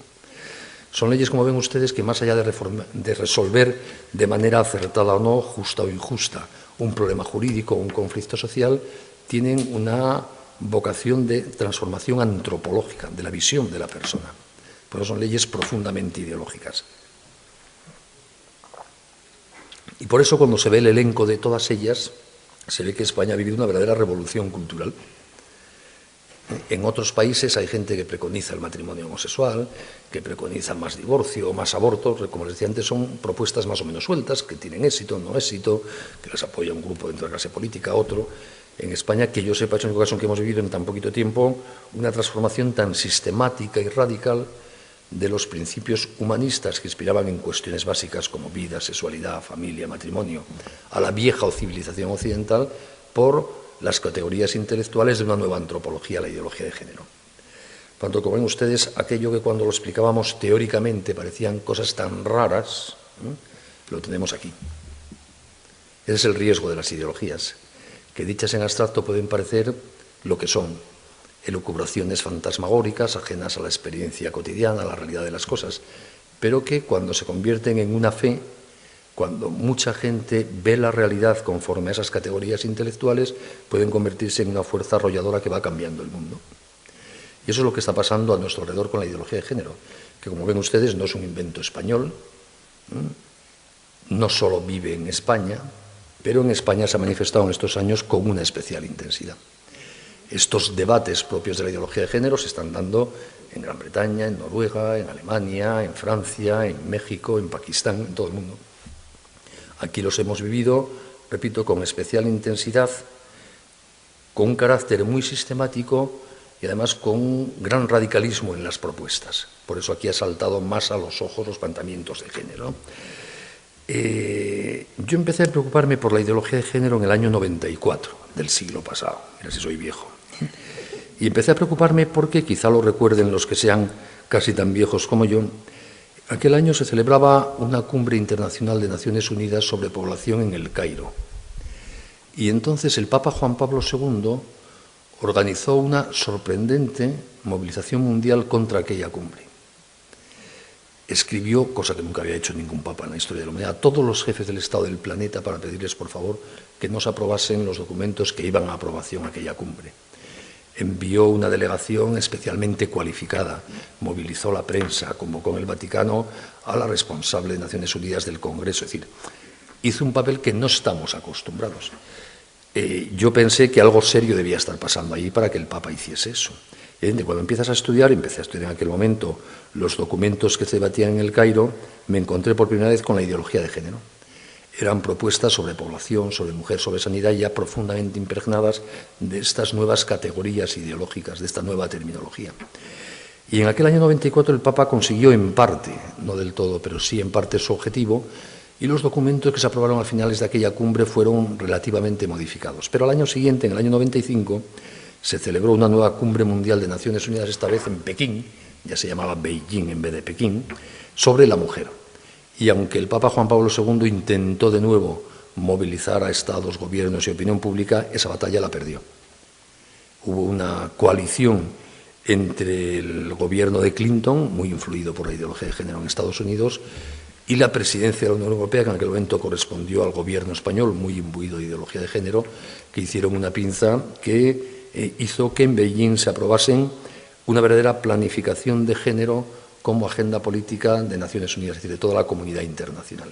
Son leyes, como ven ustedes, que más allá de resolver de manera acertada o no, justa o injusta, un problema jurídico o un conflicto social, tienen una vocación de transformación antropológica, de la visión de la persona. Por eso son leyes profundamente ideológicas. Y por eso, cuando se ve el elenco de todas ellas, se ve que España ha vivido una verdadera revolución cultural. En otros países hay gente que preconiza el matrimonio homosexual, que preconiza más divorcio o más aborto. Como les decía antes, son propuestas más o menos sueltas, que tienen éxito, no éxito, que las apoya un grupo dentro de la clase política, otro. En España, que yo sepa, es la única ocasión que hemos vivido en tan poquito tiempo una transformación tan sistemática y radical de los principios humanistas que inspiraban en cuestiones básicas como vida, sexualidad, familia, matrimonio, a la vieja civilización occidental por las categorías intelectuales de una nueva antropología, la ideología de género. Por tanto, como ven ustedes, aquello que cuando lo explicábamos teóricamente parecían cosas tan raras, lo tenemos aquí. Ese es el riesgo de las ideologías, que dichas en abstracto pueden parecer lo que son, elucubraciones fantasmagóricas ajenas a la experiencia cotidiana, a la realidad de las cosas, pero que cuando se convierten en una fe, cuando mucha gente ve la realidad conforme a esas categorías intelectuales, pueden convertirse en una fuerza arrolladora que va cambiando el mundo. Y eso es lo que está pasando a nuestro alrededor con la ideología de género. que como ven ustedes no es un invento español, no solo vive en España, pero en España se ha manifestado en estos años con una especial intensidad. Estos debates propios de la ideología de género se están dando en Gran Bretaña, en Noruega, en Alemania, en Francia, en México, en Pakistán, en todo el mundo. Aquí los hemos vivido, repito, con especial intensidad, con un carácter muy sistemático y además con un gran radicalismo en las propuestas. Por eso aquí ha saltado más a los ojos los planteamientos de género. Yo empecé a preocuparme por la ideología de género en el año 94 del siglo pasado, mira si soy viejo. Y empecé a preocuparme porque, quizá lo recuerden los que sean casi tan viejos como yo, aquel año se celebraba una cumbre internacional de Naciones Unidas sobre población en El Cairo. Y entonces el Papa Juan Pablo II organizó una sorprendente movilización mundial contra aquella cumbre. Escribió, cosa que nunca había hecho ningún papa en la historia de la humanidad, a todos los jefes del Estado del planeta para pedirles, por favor, que no se aprobasen los documentos que iban a aprobación a aquella cumbre. Envió una delegación especialmente cualificada, movilizó la prensa, convocó en el Vaticano a la responsable de Naciones Unidas del Congreso, es decir, hizo un papel que no estamos acostumbrados. Yo pensé que algo serio debía estar pasando allí para que el Papa hiciese eso. Cuando empecé a estudiar en aquel momento los documentos que se debatían en El Cairo, me encontré por primera vez con la ideología de género. Eran propuestas sobre población, sobre mujer, sobre sanidad, ya profundamente impregnadas de estas nuevas categorías ideológicas, de esta nueva terminología. Y en aquel año 94 el Papa consiguió en parte, no del todo, pero sí en parte su objetivo, y los documentos que se aprobaron a finales de aquella cumbre fueron relativamente modificados. Pero al año siguiente, en el año 95, se celebró una nueva cumbre mundial de Naciones Unidas, esta vez en Pekín, ya se llamaba Beijing en vez de Pekín, sobre la mujer. Y aunque el Papa Juan Pablo II intentó de nuevo movilizar a estados, gobiernos y opinión pública, esa batalla la perdió. Hubo una coalición entre el gobierno de Clinton, muy influido por la ideología de género en Estados Unidos, y la presidencia de la Unión Europea, que en aquel momento correspondió al gobierno español, muy imbuido de ideología de género, que hicieron una pinza que hizo que en Beijing se aprobasen una verdadera planificación de género como agenda política de Naciones Unidas, es decir, de toda la comunidad internacional.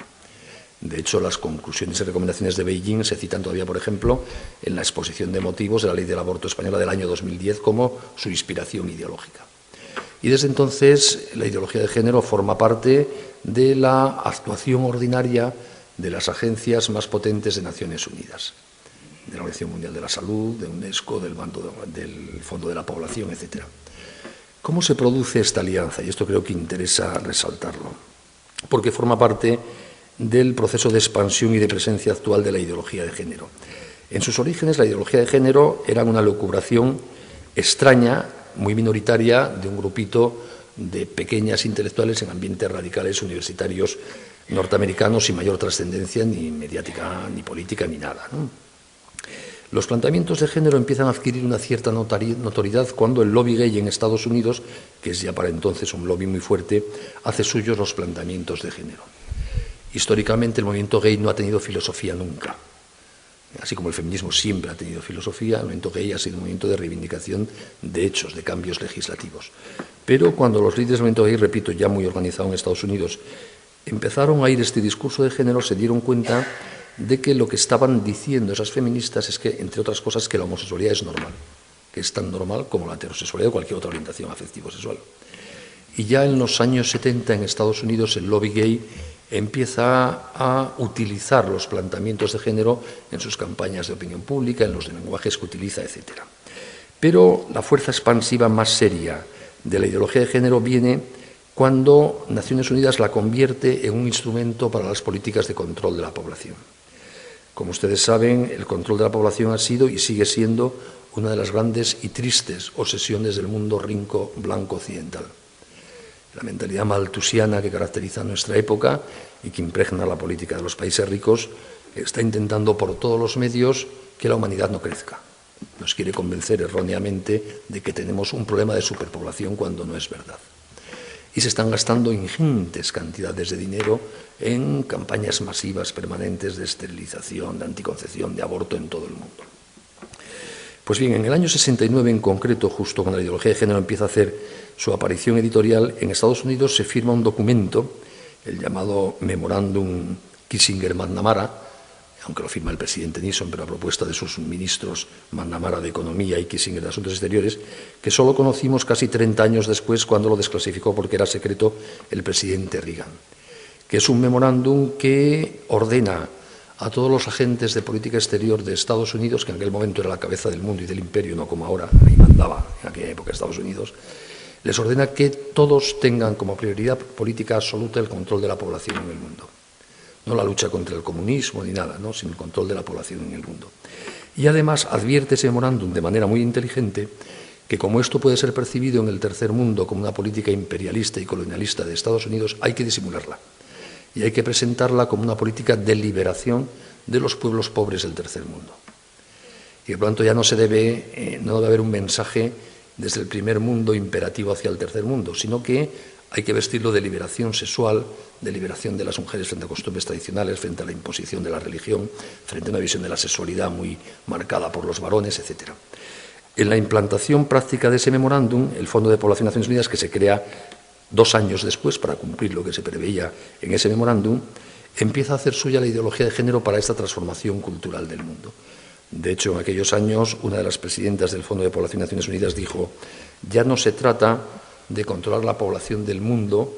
De hecho, las conclusiones y recomendaciones de Beijing se citan todavía, por ejemplo, en la exposición de motivos de la Ley del Aborto española del año 2010 como su inspiración ideológica. Y desde entonces la ideología de género forma parte de la actuación ordinaria de las agencias más potentes de Naciones Unidas, de la Organización Mundial de la Salud, de UNESCO, del Fondo de la Población, etc. ¿Cómo se produce esta alianza? Y esto creo que interesa resaltarlo, porque forma parte del proceso de expansión y de presencia actual de la ideología de género. En sus orígenes, la ideología de género era una lucubración extraña, muy minoritaria, de un grupito de pequeñas intelectuales en ambientes radicales universitarios norteamericanos sin mayor trascendencia ni mediática, ni política, ni nada, ¿no? Los planteamientos de género empiezan a adquirir una cierta notoriedad cuando el lobby gay en Estados Unidos, que es ya para entonces un lobby muy fuerte, hace suyos los planteamientos de género. Históricamente el movimiento gay no ha tenido filosofía nunca. Así como el feminismo siempre ha tenido filosofía, el movimiento gay ha sido un movimiento de reivindicación de hechos, de cambios legislativos. Pero cuando los líderes del movimiento gay, repito, ya muy organizado en Estados Unidos, empezaron a oír este discurso de género, se dieron cuenta de que lo que estaban diciendo esas feministas es que, entre otras cosas, que la homosexualidad es normal, que es tan normal como la heterosexualidad o cualquier otra orientación afectivo-sexual. Y ya en los años 70 en Estados Unidos el lobby gay empieza a utilizar los planteamientos de género en sus campañas de opinión pública, en los lenguajes que utiliza, etc. Pero la fuerza expansiva más seria de la ideología de género viene cuando Naciones Unidas la convierte en un instrumento para las políticas de control de la población. Como ustedes saben, el control de la población ha sido y sigue siendo una de las grandes y tristes obsesiones del mundo rico blanco occidental. La mentalidad malthusiana que caracteriza nuestra época y que impregna la política de los países ricos está intentando por todos los medios que la humanidad no crezca. Nos quiere convencer erróneamente de que tenemos un problema de superpoblación cuando no es verdad. Y se están gastando ingentes cantidades de dinero en campañas masivas permanentes de esterilización, de anticoncepción, de aborto en todo el mundo. Pues bien, en el año 69 en concreto, justo cuando la ideología de género empieza a hacer su aparición editorial, en Estados Unidos se firma un documento, el llamado Memorándum Kissinger-McNamara, aunque lo firma el presidente Nixon, pero a propuesta de sus ministros McNamara de Economía y Kissinger de Asuntos Exteriores, que solo conocimos casi 30 años después cuando lo desclasificó porque era secreto el presidente Reagan, que es un memorándum que ordena a todos los agentes de política exterior de Estados Unidos, que en aquel momento era la cabeza del mundo y del imperio, no como ahora, ahí mandaba en aquella época Estados Unidos, les ordena que todos tengan como prioridad política absoluta el control de la población en el mundo. No la lucha contra el comunismo ni nada, ¿no?, sino el control de la población en el mundo. Y además advierte ese memorándum de manera muy inteligente que como esto puede ser percibido en el tercer mundo como una política imperialista y colonialista de Estados Unidos, hay que disimularla. Y hay que presentarla como una política de liberación de los pueblos pobres del tercer mundo. Y por lo tanto ya no debe haber un mensaje desde el primer mundo imperativo hacia el tercer mundo, sino que hay que vestirlo de liberación sexual, de liberación de las mujeres frente a costumbres tradicionales, frente a la imposición de la religión, frente a una visión de la sexualidad muy marcada por los varones, etc. En la implantación práctica de ese memorándum, el Fondo de Población de Naciones Unidas, que se crea 2 años después para cumplir lo que se preveía en ese memorándum, empieza a hacer suya la ideología de género para esta transformación cultural del mundo. De hecho, en aquellos años, una de las presidentas del Fondo de Población de Naciones Unidas dijo: ya no se trata de controlar la población del mundo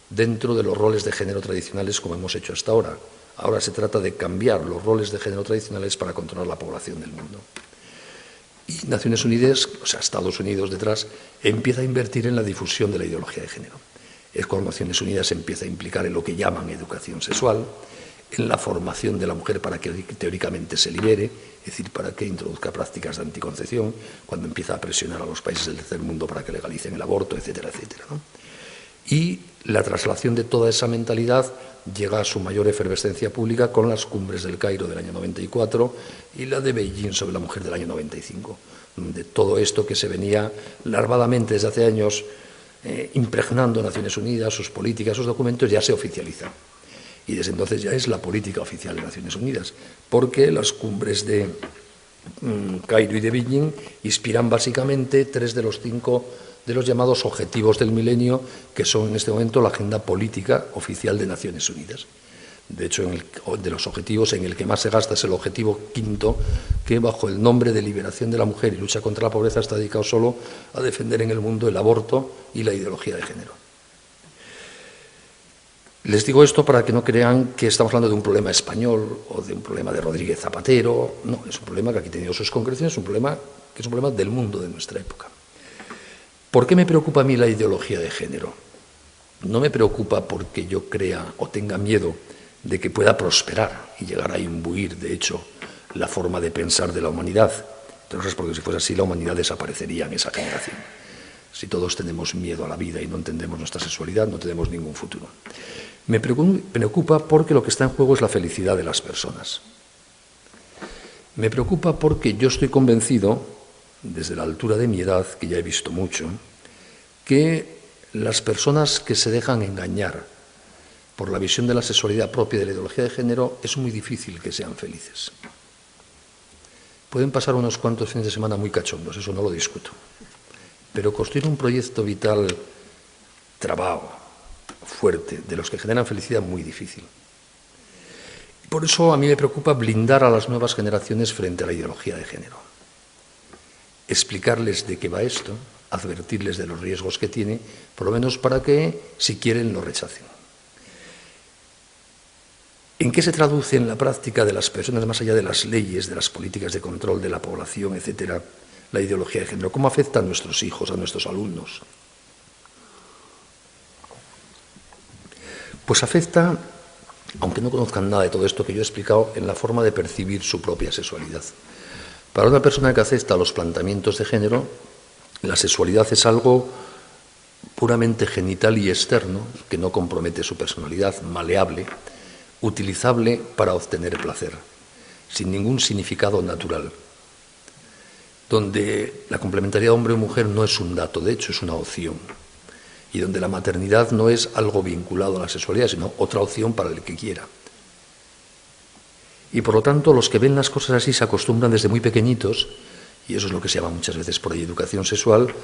dentro de los roles de género tradicionales como hemos hecho hasta ahora. Ahora se trata de cambiar los roles de género tradicionales para controlar la población del mundo. Y Naciones Unidas, o sea, Estados Unidos detrás, empieza a invertir en la difusión de la ideología de género. Es cuando Naciones Unidas se empieza a implicar en lo que llaman educación sexual, en la formación de la mujer para que teóricamente se libere, es decir, para que introduzca prácticas de anticoncepción, cuando empieza a presionar a los países del tercer mundo para que legalicen el aborto, etcétera, etcétera, ¿no? Y la traslación de toda esa mentalidad llega a su mayor efervescencia pública con las cumbres del Cairo del año 94 y la de Beijing sobre la mujer del año 95, donde todo esto que se venía larvadamente desde hace años impregnando Naciones Unidas, sus políticas, sus documentos, ya se oficializa. Y desde entonces ya es la política oficial de Naciones Unidas, porque las cumbres de Cairo y de Beijing inspiran básicamente 3 de los 5 de los llamados objetivos del milenio, que son en este momento la agenda política oficial de Naciones Unidas. De hecho, de los objetivos, en el que más se gasta es el objetivo 5, que bajo el nombre de liberación de la mujer y lucha contra la pobreza está dedicado solo a defender en el mundo el aborto y la ideología de género. Les digo esto para que no crean que estamos hablando de un problema español o de un problema de Rodríguez Zapatero. No, es un problema que aquí ha tenido sus concreciones, es un problema que es un problema del mundo de nuestra época. ¿Por qué me preocupa a mí la ideología de género? No me preocupa porque yo crea o tenga miedo de que pueda prosperar y llegar a imbuir, de hecho, la forma de pensar de la humanidad. Entonces, porque si fuese así, la humanidad desaparecería en esa generación. Si todos tenemos miedo a la vida y no entendemos nuestra sexualidad, no tenemos ningún futuro. Me preocupa porque lo que está en juego es la felicidad de las personas. Me preocupa porque yo estoy convencido, desde la altura de mi edad, que ya he visto mucho, que las personas que se dejan engañar por la visión de la sexualidad propia de la ideología de género, es muy difícil que sean felices. Pueden pasar unos cuantos fines de semana muy cachondos, eso no lo discuto. Pero construir un proyecto vital trabado, fuerte, de los que generan felicidad, muy difícil. Por eso a mí me preocupa blindar a las nuevas generaciones frente a la ideología de género. Explicarles de qué va esto, advertirles de los riesgos que tiene, por lo menos para que, si quieren, lo rechacen. ¿En qué se traduce en la práctica de las personas, más allá de las leyes, de las políticas de control de la población, etcétera, la ideología de género? ¿Cómo afecta a nuestros hijos, a nuestros alumnos? Pues afecta, aunque no conozcan nada de todo esto que yo he explicado, en la forma de percibir su propia sexualidad. Para una persona que acepta los planteamientos de género, la sexualidad es algo puramente genital y externo, que no compromete su personalidad, maleable, utilizable para obtener placer, sin ningún significado natural, donde la complementariedad hombre o mujer no es un dato, de hecho es una opción, y donde la maternidad no es algo vinculado a la sexualidad, sino otra opción para el que quiera. Y por lo tanto, los que ven las cosas así se acostumbran desde muy pequeñitos y eso es lo que se llama muchas veces por ahí educación sexual,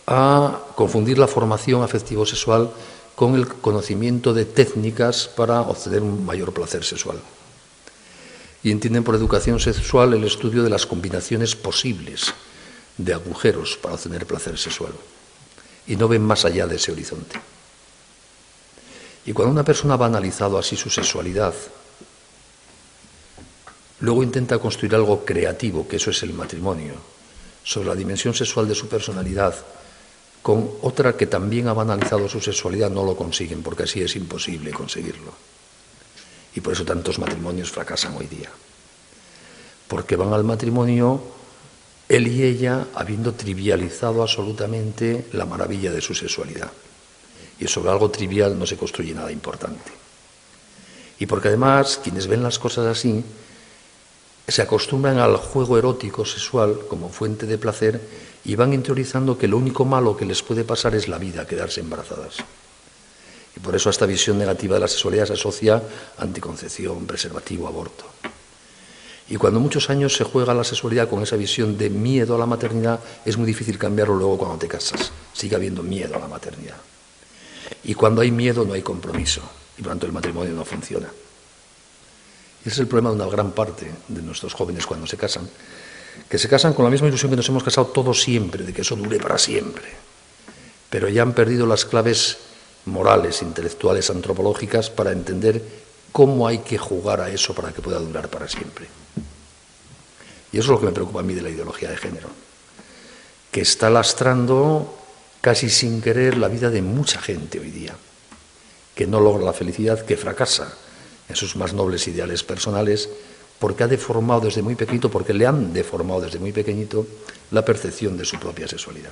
a confundir la formación afectivo-sexual con el conocimiento de técnicas para obtener un mayor placer sexual. Y entienden por educación sexual el estudio de las combinaciones posibles de agujeros para obtener placer sexual. Y no ven más allá de ese horizonte. Y cuando una persona va analizado así su sexualidad, luego intenta construir algo creativo, que eso es el matrimonio, sobre la dimensión sexual de su personalidad, con otra que también ha banalizado su sexualidad, no lo consiguen, porque así es imposible conseguirlo. Y por eso tantos matrimonios fracasan hoy día. Porque van al matrimonio él y ella habiendo trivializado absolutamente la maravilla de su sexualidad. Y sobre algo trivial no se construye nada importante. Y porque además, quienes ven las cosas así, se acostumbran al juego erótico sexual como fuente de placer y van interiorizando que lo único malo que les puede pasar es la vida, quedarse embarazadas. Y por eso a esta visión negativa de la sexualidad se asocia anticoncepción, preservativo, aborto. Y cuando muchos años se juega la sexualidad con esa visión de miedo a la maternidad, es muy difícil cambiarlo luego cuando te casas. Sigue habiendo miedo a la maternidad. Y cuando hay miedo no hay compromiso, y por lo tanto el matrimonio no funciona. Ese es el problema de una gran parte de nuestros jóvenes cuando se casan, que se casan con la misma ilusión que nos hemos casado todos siempre, de que eso dure para siempre. Pero ya han perdido las claves morales, intelectuales, antropológicas para entender cómo hay que jugar a eso para que pueda durar para siempre. Y eso es lo que me preocupa a mí de la ideología de género, que está lastrando casi sin querer la vida de mucha gente hoy día, que no logra la felicidad, que fracasa en sus más nobles ideales personales, porque ha deformado desde muy pequeñito, porque le han deformado desde muy pequeñito la percepción de su propia sexualidad.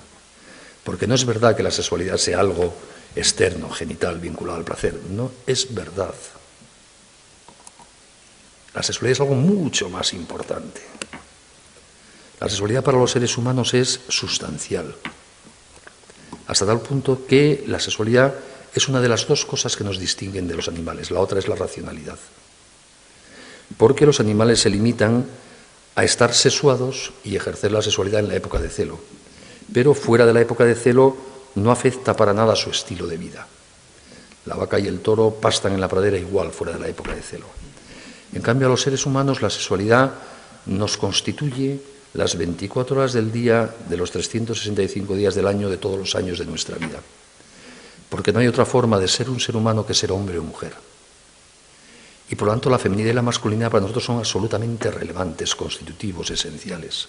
Porque no es verdad que la sexualidad sea algo externo, genital, vinculado al placer. No es verdad. La sexualidad es algo mucho más importante. La sexualidad para los seres humanos es sustancial, hasta tal punto que la sexualidad es una de las dos cosas que nos distinguen de los animales. La otra es la racionalidad. Porque los animales se limitan a estar sexuados y ejercer la sexualidad en la época de celo. Pero fuera de la época de celo no afecta para nada su estilo de vida. La vaca y el toro pastan en la pradera igual fuera de la época de celo. En cambio, a los seres humanos la sexualidad nos constituye las 24 horas del día de los 365 días del año de todos los años de nuestra vida. Porque no hay otra forma de ser un ser humano que ser hombre o mujer. Y por lo tanto la feminidad y la masculinidad para nosotros son absolutamente relevantes, constitutivos, esenciales.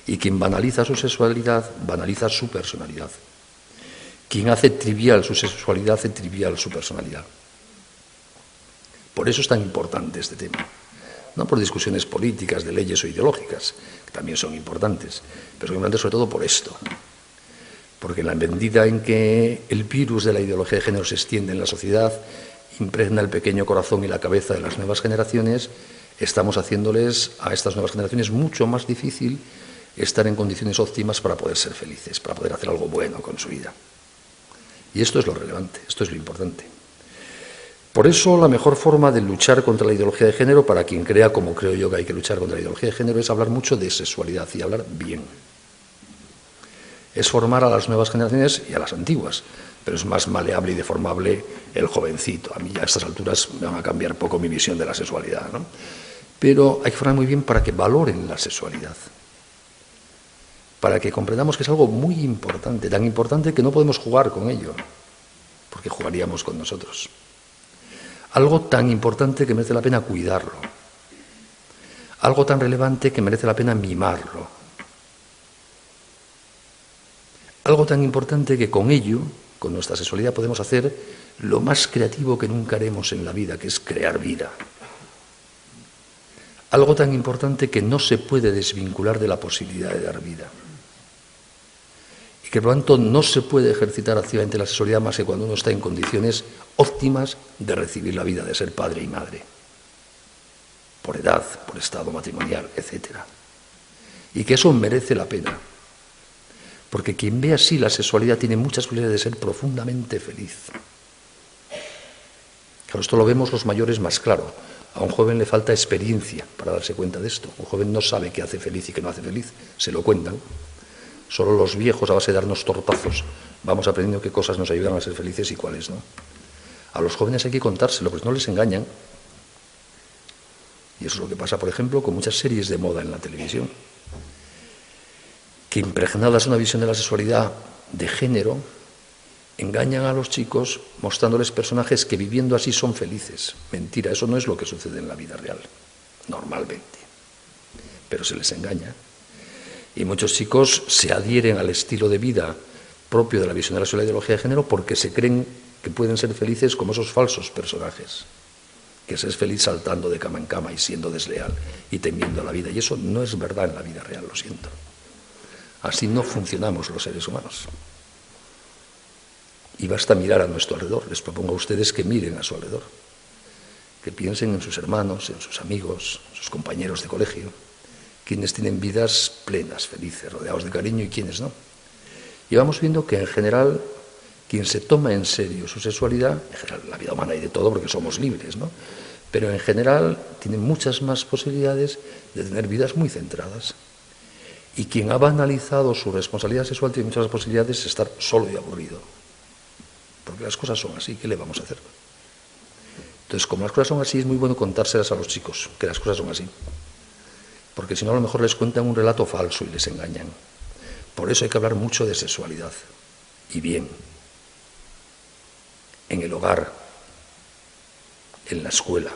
Y quien banaliza su sexualidad, banaliza su personalidad. Quien hace trivial su sexualidad, hace trivial su personalidad. Por eso es tan importante este tema. No por discusiones políticas, de leyes o ideológicas, que también son importantes, pero son importantes sobre todo por esto. Porque en la medida en que el virus de la ideología de género se extiende en la sociedad, impregna el pequeño corazón y la cabeza de las nuevas generaciones, estamos haciéndoles a estas nuevas generaciones mucho más difícil estar en condiciones óptimas para poder ser felices, para poder hacer algo bueno con su vida. Y esto es lo relevante, esto es lo importante. Por eso la mejor forma de luchar contra la ideología de género, para quien crea, como creo yo que hay que luchar contra la ideología de género, es hablar mucho de sexualidad y hablar bien. Es formar a las nuevas generaciones y a las antiguas, pero es más maleable y deformable el jovencito. A mí ya a estas alturas me van a cambiar poco mi visión de la sexualidad, ¿no? Pero hay que formar muy bien para que valoren la sexualidad, para que comprendamos que es algo muy importante, tan importante que no podemos jugar con ello, porque jugaríamos con nosotros. Algo tan importante que merece la pena cuidarlo, algo tan relevante que merece la pena mimarlo, algo tan importante que con ello, con nuestra sexualidad, podemos hacer lo más creativo que nunca haremos en la vida, que es crear vida. Algo tan importante que no se puede desvincular de la posibilidad de dar vida. Y que por lo tanto no se puede ejercitar activamente la sexualidad más que cuando uno está en condiciones óptimas de recibir la vida, de ser padre y madre. Por edad, por estado matrimonial, etc. Y que eso merece la pena. Porque quien ve así la sexualidad tiene muchas posibilidades de ser profundamente feliz. Claro, esto lo vemos los mayores más claro. A un joven le falta experiencia para darse cuenta de esto. Un joven no sabe qué hace feliz y qué no hace feliz. Se lo cuentan. Solo los viejos, a base de darnos tortazos, vamos aprendiendo qué cosas nos ayudan a ser felices y cuáles no. A los jóvenes hay que contárselo, pues no les engañan. Y eso es lo que pasa, por ejemplo, con muchas series de moda en la televisión, que impregnadas de una visión de la sexualidad de género, engañan a los chicos mostrándoles personajes que viviendo así son felices. Mentira, eso no es lo que sucede en la vida real, normalmente. Pero se les engaña. Y muchos chicos se adhieren al estilo de vida propio de la visión de la ideología de género porque se creen que pueden ser felices como esos falsos personajes, que se es feliz saltando de cama en cama y siendo desleal y temiendo la vida. Y eso no es verdad en la vida real, lo siento. Así no funcionamos los seres humanos. Y basta mirar a nuestro alrededor. Les propongo a ustedes que miren a su alrededor, que piensen en sus hermanos, en sus amigos, sus compañeros de colegio, quienes tienen vidas plenas, felices, rodeados de cariño y quienes no. Y vamos viendo que en general, quien se toma en serio su sexualidad, en general la vida humana hay de todo porque somos libres, ¿no? Pero en general tiene muchas más posibilidades de tener vidas muy centradas. Y quien ha banalizado su responsabilidad sexual tiene muchas posibilidades de estar solo y aburrido. Porque las cosas son así, ¿qué le vamos a hacer? Entonces, como las cosas son así, es muy bueno contárselas a los chicos, que las cosas son así. Porque si no, a lo mejor les cuentan un relato falso y les engañan. Por eso hay que hablar mucho de sexualidad. Y bien. En el hogar, en la escuela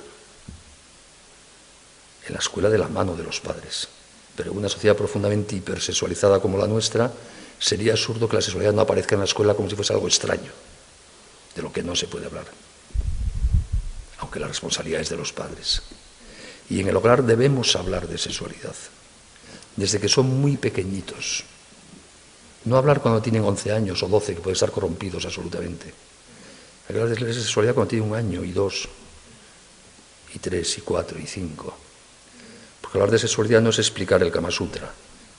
de la mano de los padres. Pero en una sociedad profundamente hipersexualizada como la nuestra, sería absurdo que la sexualidad no aparezca en la escuela como si fuese algo extraño, de lo que no se puede hablar, aunque la responsabilidad es de los padres. Y en el hogar debemos hablar de sexualidad, desde que son muy pequeñitos. No hablar cuando tienen 11 años o 12, que pueden estar corrompidos absolutamente. Hay que hablar de sexualidad cuando tienen 1 año y 2, y 3, y 4, y 5. Porque hablar de sexualidad no es explicar el Kama Sutra,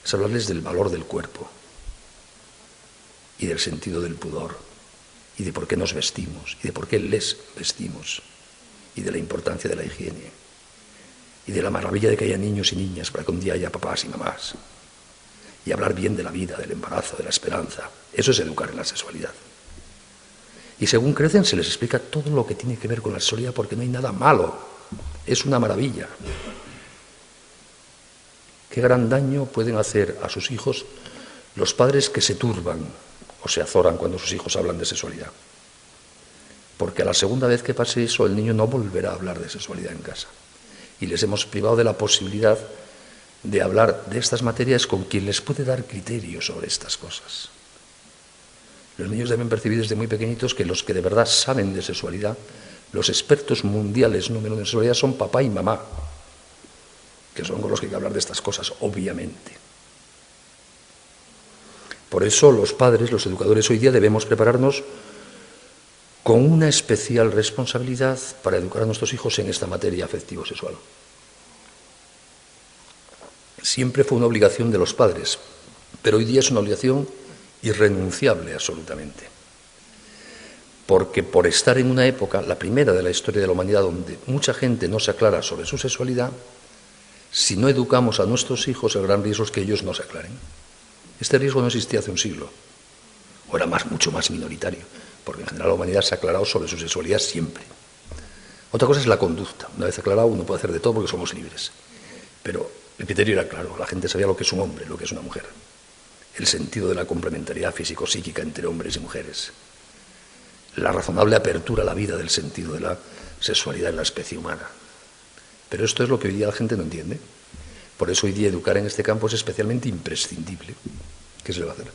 es hablarles del valor del cuerpo, y del sentido del pudor, y de por qué nos vestimos, y de por qué les vestimos, y de la importancia de la higiene. Y de la maravilla de que haya niños y niñas para que un día haya papás y mamás. Y hablar bien de la vida, del embarazo, de la esperanza. Eso es educar en la sexualidad. Y según crecen se les explica todo lo que tiene que ver con la sexualidad porque no hay nada malo. Es una maravilla. Qué gran daño pueden hacer a sus hijos los padres que se turban o se azoran cuando sus hijos hablan de sexualidad. Porque a la segunda vez que pase eso, el niño no volverá a hablar de sexualidad en casa. Y les hemos privado de la posibilidad de hablar de estas materias con quien les puede dar criterios sobre estas cosas. Los niños deben percibir desde muy pequeñitos que los que de verdad saben de sexualidad, los expertos mundiales número de sexualidad son papá y mamá, que son con los que hay que hablar de estas cosas, obviamente. Por eso los padres, los educadores hoy día debemos prepararnos con una especial responsabilidad para educar a nuestros hijos en esta materia afectivo-sexual. Siempre fue una obligación de los padres, pero hoy día es una obligación irrenunciable absolutamente. Porque por estar en una época, la primera de la historia de la humanidad, donde mucha gente no se aclara sobre su sexualidad, si no educamos a nuestros hijos, el gran riesgo es que ellos no se aclaren. Este riesgo no existía hace un siglo, o era mucho más minoritario, porque en general la humanidad se ha aclarado sobre su sexualidad siempre. Otra cosa es la conducta. Una vez aclarado, uno puede hacer de todo porque somos libres. Pero el criterio era claro, la gente sabía lo que es un hombre, lo que es una mujer. El sentido de la complementariedad físico-psíquica entre hombres y mujeres. La razonable apertura a la vida del sentido de la sexualidad en la especie humana. Pero esto es lo que hoy día la gente no entiende. Por eso hoy día educar en este campo es especialmente imprescindible. ¿Qué se le va a hacer?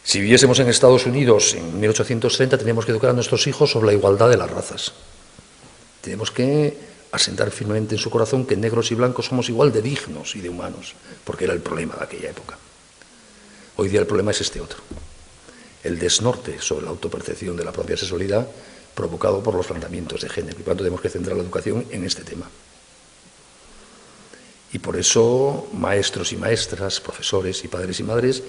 Si viviésemos en Estados Unidos en 1830, tenemos que educar a nuestros hijos sobre la igualdad de las razas. Tenemos que asentar firmemente en su corazón que negros y blancos somos igual de dignos y de humanos, porque era el problema de aquella época. Hoy día el problema es este otro, el desnorte sobre la autopercepción de la propia sexualidad provocado por los planteamientos de género, y por tanto tenemos que centrar la educación en este tema. Y por eso maestros y maestras, profesores y padres y madres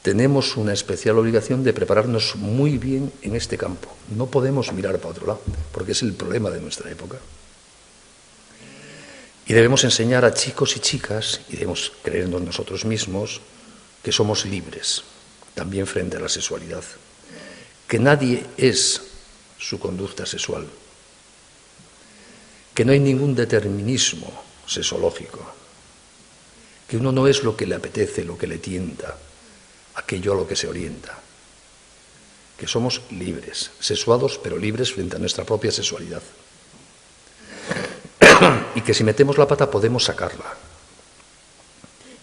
tenemos una especial obligación de prepararnos muy bien en este campo. No podemos mirar para otro lado, porque es el problema de nuestra época. Y debemos enseñar a chicos y chicas, y debemos creernos nosotros mismos, que somos libres, también frente a la sexualidad. Que nadie es su conducta sexual. Que no hay ningún determinismo sexológico. Que uno no es lo que le apetece, lo que le tienta, aquello a lo que se orienta. Que somos libres, sexuados, pero libres frente a nuestra propia sexualidad. Y que si metemos la pata podemos sacarla.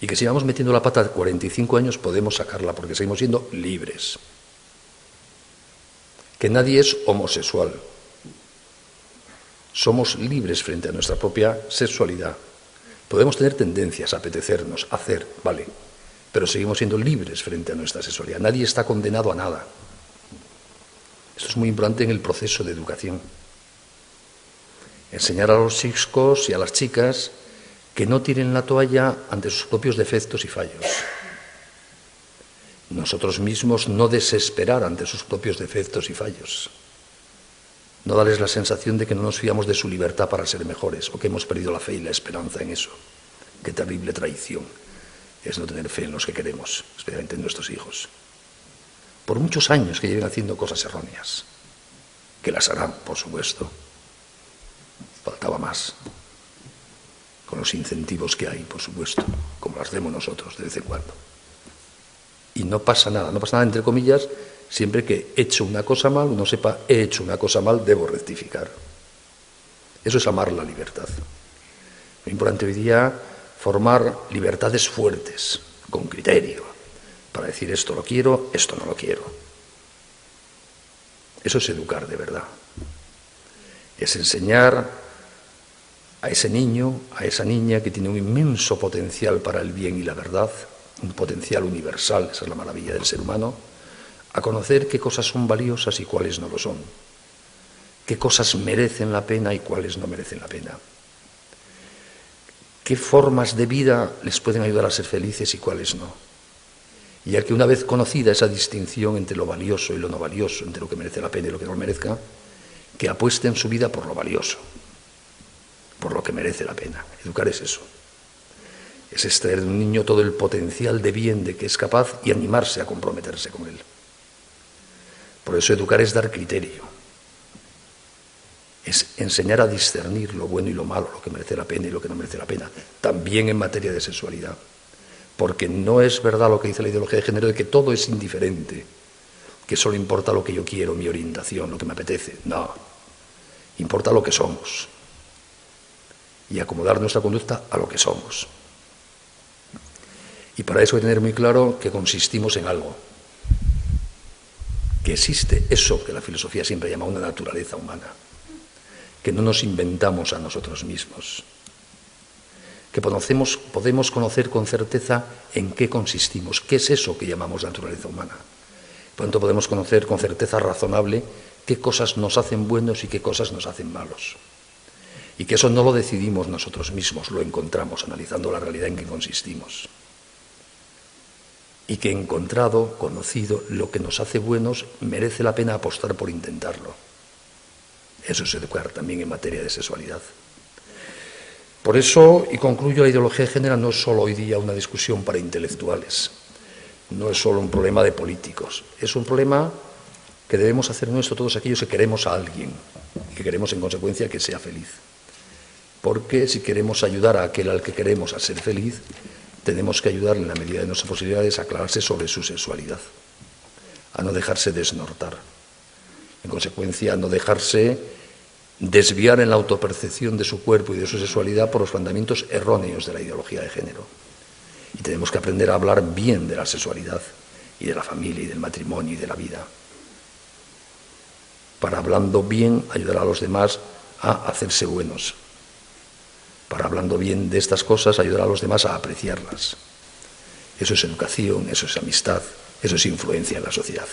Y que si vamos metiendo la pata 45 años podemos sacarla porque seguimos siendo libres. Que nadie es homosexual. Somos libres frente a nuestra propia sexualidad. Podemos tener tendencias, apetecernos, hacer, vale, pero seguimos siendo libres frente a nuestra sexualidad. Nadie está condenado a nada. Esto es muy importante en el proceso de educación. Enseñar a los chicos y a las chicas que no tiren la toalla ante sus propios defectos y fallos. Nosotros mismos no desesperar ante sus propios defectos y fallos. No darles la sensación de que no nos fiamos de su libertad para ser mejores o que hemos perdido la fe y la esperanza en eso. Qué terrible traición es no tener fe en los que queremos, especialmente en nuestros hijos. Por muchos años que lleven haciendo cosas erróneas, que las harán, por supuesto. Faltaba más, con los incentivos que hay, por supuesto, como las demos nosotros de vez en cuando. Y no pasa nada entre comillas, siempre que he hecho una cosa mal, uno sepa, he hecho una cosa mal, debo rectificar. Eso es amar la libertad. Lo importante hoy día, formar libertades fuertes, con criterio, para decir esto lo quiero, esto no lo quiero. Eso es educar de verdad. Es enseñar a ese niño, a esa niña que tiene un inmenso potencial para el bien y la verdad, un potencial universal, esa es la maravilla del ser humano, a conocer qué cosas son valiosas y cuáles no lo son, qué cosas merecen la pena y cuáles no merecen la pena, qué formas de vida les pueden ayudar a ser felices y cuáles no. Y a que una vez conocida esa distinción entre lo valioso y lo no valioso, entre lo que merece la pena y lo que no merezca, que apueste en su vida por lo valioso, por lo que merece la pena. Educar es eso. Es extraer de un niño todo el potencial de bien de que es capaz y animarse a comprometerse con él. Por eso educar es dar criterio. Es enseñar a discernir lo bueno y lo malo, lo que merece la pena y lo que no merece la pena. También en materia de sexualidad. Porque no es verdad lo que dice la ideología de género de que todo es indiferente, que solo importa lo que yo quiero, mi orientación, lo que me apetece. No. Importa lo que somos. Y acomodar nuestra conducta a lo que somos. Y para eso hay que tener muy claro que consistimos en algo. Que existe eso que la filosofía siempre llama una naturaleza humana. Que no nos inventamos a nosotros mismos. Que podemos conocer con certeza en qué consistimos. ¿Qué es eso que llamamos naturaleza humana? Por tanto, podemos conocer con certeza razonable qué cosas nos hacen buenos y qué cosas nos hacen malos. Y que eso no lo decidimos nosotros mismos, lo encontramos analizando la realidad en que consistimos. Y que encontrado, conocido, lo que nos hace buenos, merece la pena apostar por intentarlo. Eso es educar también en materia de sexualidad. Por eso, y concluyo, la ideología de género no es solo hoy día una discusión para intelectuales, no es solo un problema de políticos, es un problema que debemos hacer nuestro todos aquellos que queremos a alguien y que queremos en consecuencia que sea feliz. Porque si queremos ayudar a aquel al que queremos a ser feliz, tenemos que ayudarle en la medida de nuestras posibilidades a aclararse sobre su sexualidad, a no dejarse desnortar, en consecuencia a no dejarse desviar en la autopercepción de su cuerpo y de su sexualidad por los fundamentos erróneos de la ideología de género. Y tenemos que aprender a hablar bien de la sexualidad y de la familia y del matrimonio y de la vida, para hablando bien ayudar a los demás a hacerse buenos, para hablando bien de estas cosas ayudar a los demás a apreciarlas. Eso es educación, eso es amistad, eso es influencia en la sociedad.